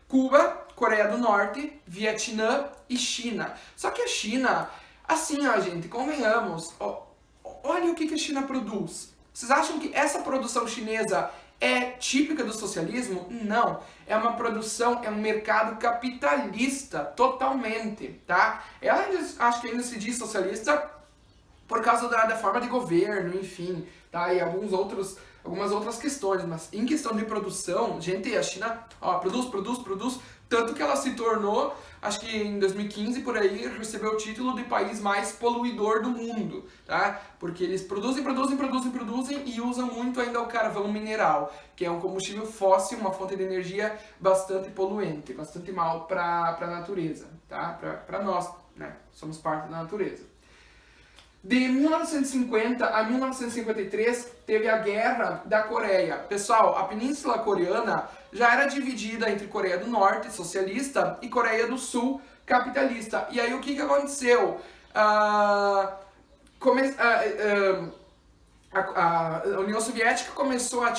Speaker 1: Cuba, Coreia do Norte, Vietnã e China. Só que a China, assim, ó, gente, convenhamos, olha o que a China produz. Vocês acham que essa produção chinesa é típica do socialismo? Não. É uma produção, é um mercado capitalista, totalmente, tá? Ela acho que ainda se diz socialista por causa da forma de governo, enfim, tá? E algumas outras questões, mas em questão de produção, gente, a China produz, tanto que ela se tornou, acho que em 2015 por aí, recebeu o título de país mais poluidor do mundo, tá? Porque eles produzem e usam muito ainda o carvão mineral, que é um combustível fóssil, uma fonte de energia bastante poluente, bastante mal para a natureza, tá? Para nós, né? Somos parte da natureza. De 1950 a 1953, teve a Guerra da Coreia. Pessoal, a Península Coreana já era dividida entre Coreia do Norte, socialista, e Coreia do Sul, capitalista. E aí o que aconteceu? A União Soviética começou a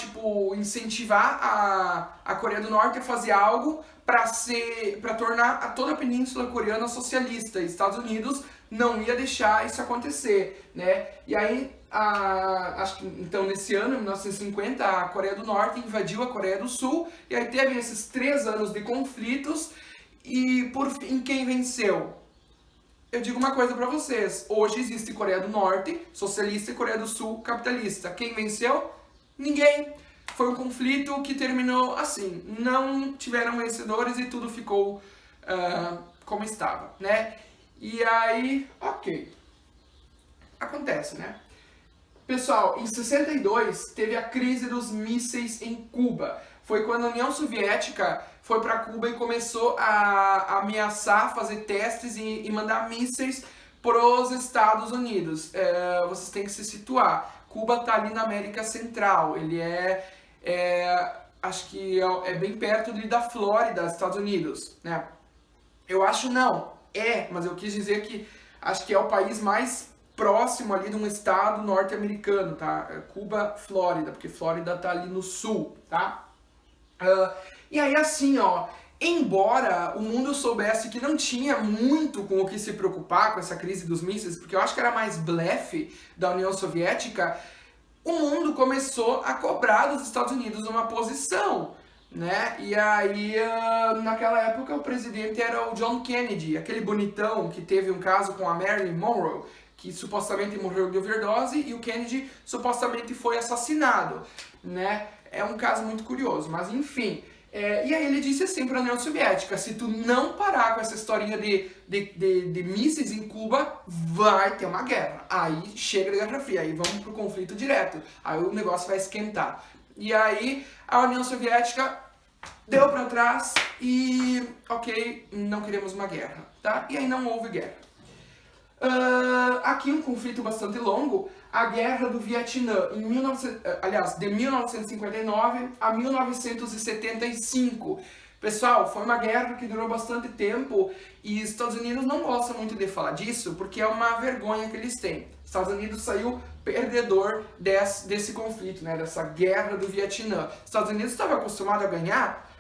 Speaker 1: incentivar a Coreia do Norte a fazer algo para tornar toda a Península Coreana socialista. E Estados Unidos não ia deixar isso acontecer, né? E aí, acho que então nesse ano, 1950, a Coreia do Norte invadiu a Coreia do Sul, e aí teve esses 3 anos de conflitos, e por fim, quem venceu? Eu digo uma coisa pra vocês, hoje existe Coreia do Norte, socialista, e Coreia do Sul, capitalista. Quem venceu? Ninguém. Foi um conflito que terminou assim, não tiveram vencedores e tudo ficou como estava, né? E aí, ok, acontece, né? Pessoal, em 62 teve a crise dos mísseis em Cuba. Foi quando a União Soviética foi para Cuba e começou a ameaçar, fazer testes e mandar mísseis pros Estados Unidos. Vocês têm que se situar. Cuba tá ali na América Central, ele acho que é bem perto ali da Flórida, Estados Unidos, né? Eu acho não, mas eu quis dizer que acho que é o país mais próximo ali de um estado norte-americano, tá? Cuba, Flórida, porque Flórida tá ali no sul, tá? E aí assim, ó, embora o mundo soubesse que não tinha muito com o que se preocupar com essa crise dos mísseis, porque eu acho que era mais blefe da União Soviética, o mundo começou a cobrar dos Estados Unidos uma posição, né? E aí, naquela época, o presidente era o John Kennedy, aquele bonitão que teve um caso com a Marilyn Monroe, que supostamente morreu de overdose, e o Kennedy supostamente foi assassinado, né? É um caso muito curioso, mas enfim. E aí ele disse assim para a União Soviética: se tu não parar com essa historinha de mísseis em Cuba, vai ter uma guerra. Aí chega da Guerra Fria, aí vamos pro conflito direto. Aí o negócio vai esquentar. E aí a União Soviética deu para trás e, ok, não queremos uma guerra, tá? E aí não houve guerra. Aqui um conflito bastante longo, a Guerra do Vietnã, de 1959 a 1975. Pessoal, foi uma guerra que durou bastante tempo e os Estados Unidos não gostam muito de falar disso porque é uma vergonha que eles têm. Estados Unidos saiu perdedor desse conflito, né, dessa Guerra do Vietnã. Estados Unidos estava acostumado a ganhar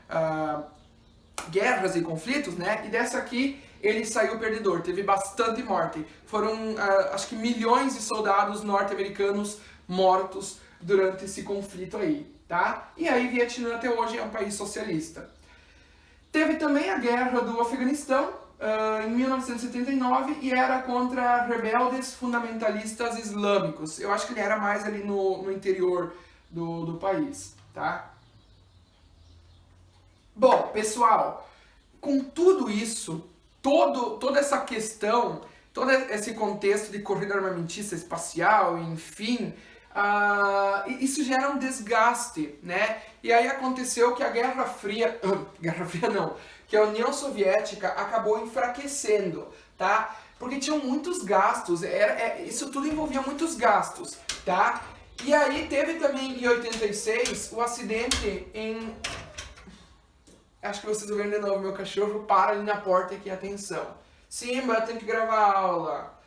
Speaker 1: guerras e conflitos, né, e dessa aqui ele saiu perdedor, teve bastante morte. Foram, acho que milhões de soldados norte-americanos mortos durante esse conflito aí, tá? E aí Vietnã até hoje é um país socialista. Teve também a guerra do Afeganistão, em 1979, e era contra rebeldes fundamentalistas islâmicos. Eu acho que ele era mais ali no interior do país, tá? Bom, pessoal, com tudo isso, toda essa questão, todo esse contexto de corrida armamentista espacial, enfim, isso gera um desgaste, né? E aí aconteceu que a Guerra Fria não, que a União Soviética acabou enfraquecendo, tá? Porque tinham muitos gastos, isso tudo envolvia muitos gastos, tá? E aí teve também em 86 o acidente em... Acho que vocês ouviram de novo, meu cachorro para ali na porta aqui, atenção. Simba, tem que gravar aula.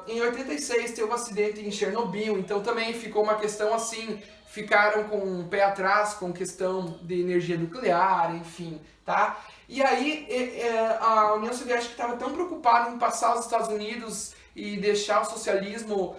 Speaker 1: Em 86 teve um acidente em Chernobyl, então também ficou uma questão assim, ficaram com um pé atrás com questão de energia nuclear, enfim, tá? E aí a União Soviética estava tão preocupada em passar os Estados Unidos e deixar o socialismo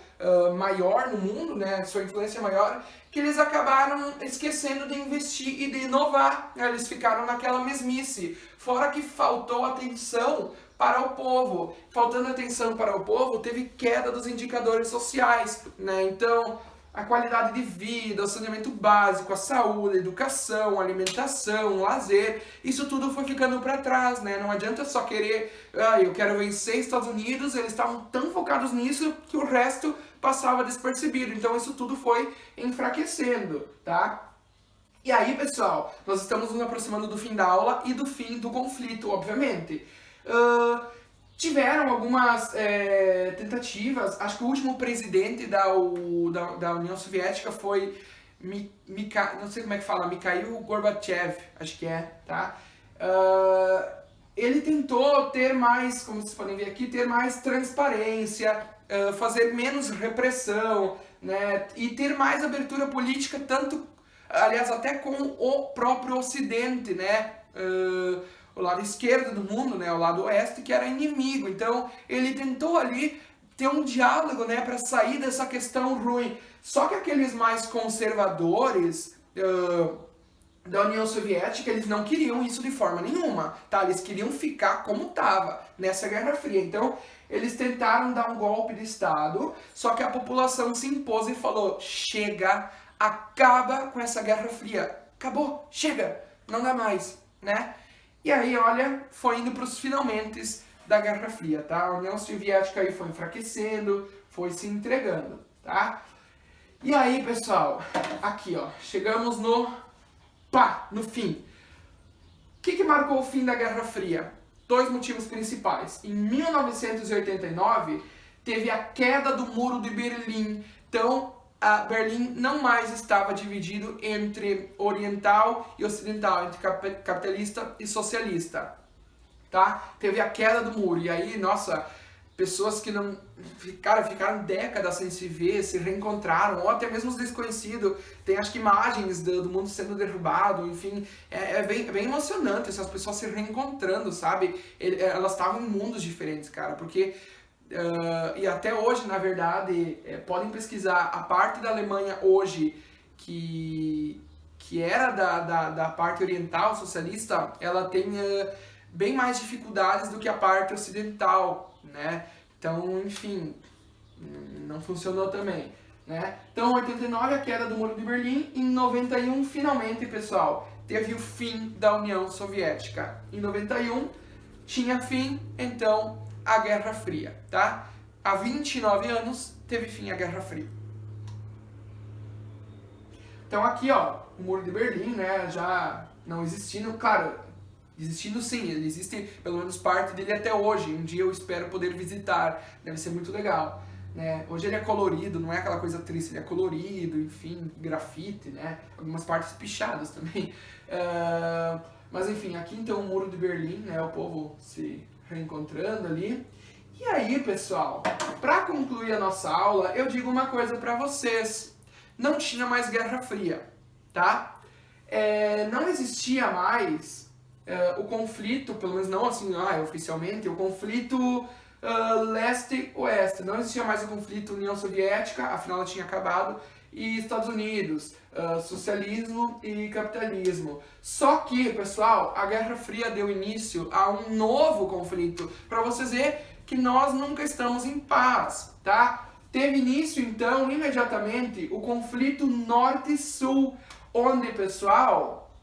Speaker 1: maior no mundo, né, sua influência maior, que eles acabaram esquecendo de investir e de inovar. Eles ficaram naquela mesmice. Fora que faltou atenção para o povo. Faltando atenção para o povo, teve queda dos indicadores sociais, né? Então, a qualidade de vida, o saneamento básico, a saúde, a educação, a alimentação, o lazer, isso tudo foi ficando para trás, né? Não adianta só querer, eu quero vencer Estados Unidos, eles estavam tão focados nisso que o resto passava despercebido. Então isso tudo foi enfraquecendo, tá? E aí, pessoal, nós estamos nos aproximando do fim da aula e do fim do conflito, obviamente. Tiveram algumas tentativas, acho que o último presidente da União Soviética foi, não sei como é que fala, Mikhail Gorbachev, acho que é, tá? Ele tentou ter mais, como vocês podem ver aqui, ter mais transparência, fazer menos repressão, né? E ter mais abertura política, tanto, aliás, até com o próprio Ocidente, né? O lado esquerdo do mundo, né, o lado oeste, que era inimigo. Então, ele tentou ali ter um diálogo, né, para sair dessa questão ruim. Só que aqueles mais conservadores da União Soviética, eles não queriam isso de forma nenhuma, tá? Eles queriam ficar como estava nessa Guerra Fria. Então, eles tentaram dar um golpe de Estado, só que a população se impôs e falou: chega, acaba com essa Guerra Fria. Acabou, chega, não dá mais, né? E aí, olha, foi indo para os finalmentes da Guerra Fria, tá? A União Soviética aí foi enfraquecendo, foi se entregando, tá? E aí, pessoal, aqui, ó, chegamos no fim. O que marcou o fim da Guerra Fria? dois motivos principais. Em 1989, teve a queda do Muro de Berlim. Então, Berlim não mais estava dividido entre oriental e ocidental, entre capitalista e socialista, tá? Teve a queda do muro, e aí, nossa, pessoas que não ficaram décadas sem se ver, se reencontraram, ou até mesmo os desconhecidos, tem acho que imagens do mundo sendo derrubado, enfim, é bem emocionante essas pessoas se reencontrando, sabe? Elas estavam em mundos diferentes, cara, porque... e até hoje, na verdade, podem pesquisar a parte da Alemanha hoje que era da parte oriental socialista, ela tem bem mais dificuldades do que a parte ocidental, né? Então, enfim, não funcionou também, né? Então, em 89, a queda do Muro de Berlim. Em 91, finalmente, pessoal, teve o fim da União Soviética. Em 91, tinha fim, então, a Guerra Fria, tá? Há 29 anos teve fim a Guerra Fria. Então aqui, ó, o Muro de Berlim, né, já não existindo, claro, existindo sim, ele existe pelo menos parte dele até hoje. Um dia eu espero poder visitar, deve ser muito legal, né? Hoje ele é colorido, não é aquela coisa triste, ele é colorido, enfim, grafite, né? Algumas partes pichadas também. Mas enfim, aqui então o Muro de Berlim, né, o povo se reencontrando ali. E aí, pessoal, para concluir a nossa aula, eu digo uma coisa para vocês. Não tinha mais Guerra Fria, tá? Não existia mais o conflito, pelo menos não assim, oficialmente, o conflito leste-oeste. Não existia mais o conflito União Soviética, afinal ela tinha acabado, e Estados Unidos, socialismo e capitalismo. Só que, pessoal, a Guerra Fria deu início a um novo conflito, para vocês verem que nós nunca estamos em paz, tá? Teve início, então, imediatamente, o conflito Norte-Sul, onde, pessoal,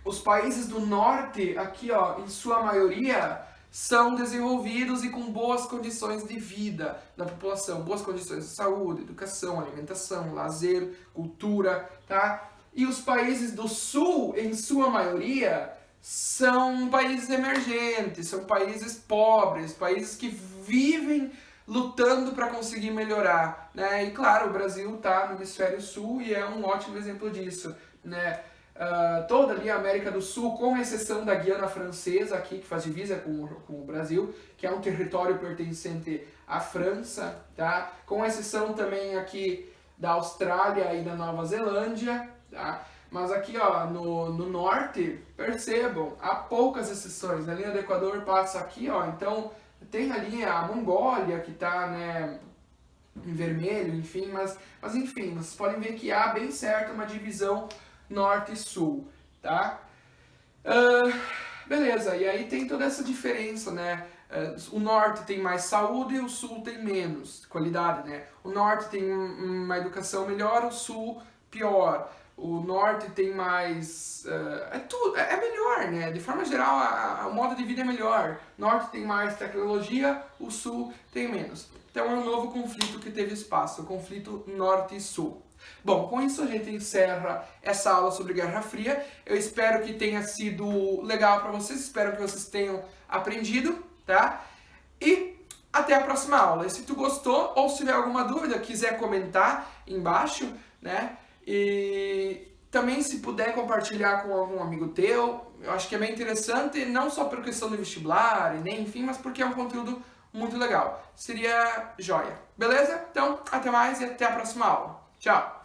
Speaker 1: os países do Norte, aqui, ó, em sua maioria, são desenvolvidos e com boas condições de vida da população, boas condições de saúde, educação, alimentação, lazer, cultura, tá? E os países do Sul, em sua maioria, são países emergentes, são países pobres, países que vivem lutando para conseguir melhorar, né? E claro, o Brasil está no hemisfério sul e é um ótimo exemplo disso, né? Toda ali a América do Sul, com exceção da Guiana Francesa, aqui que faz divisa com o Brasil, que é um território pertencente à França, tá? Com exceção também aqui da Austrália e da Nova Zelândia, tá? Mas aqui, ó, no norte, percebam, há poucas exceções. Na linha do Equador passa aqui, ó, então tem ali a Mongólia que está, né, em vermelho, enfim, mas enfim, vocês podem ver que há bem certo uma divisão norte e sul, tá? Beleza, e aí tem toda essa diferença, né? O norte tem mais saúde e o sul tem menos qualidade, né? O norte tem uma educação melhor, o sul pior. O norte tem mais... é melhor, né? De forma geral, o modo de vida é melhor. O norte tem mais tecnologia, o sul tem menos. Então é um novo conflito que teve espaço, o conflito norte e sul. Bom, com isso a gente encerra essa aula sobre Guerra Fria. Eu espero que tenha sido legal para vocês, espero que vocês tenham aprendido, tá? E até a próxima aula. E se tu gostou ou se tiver alguma dúvida, quiser comentar embaixo, né? E também se puder compartilhar com algum amigo teu, eu acho que é bem interessante, não só por questão do vestibular, nem enfim, mas porque é um conteúdo muito legal. Seria joia. Beleza? Então, até mais e até a próxima aula. Tchau!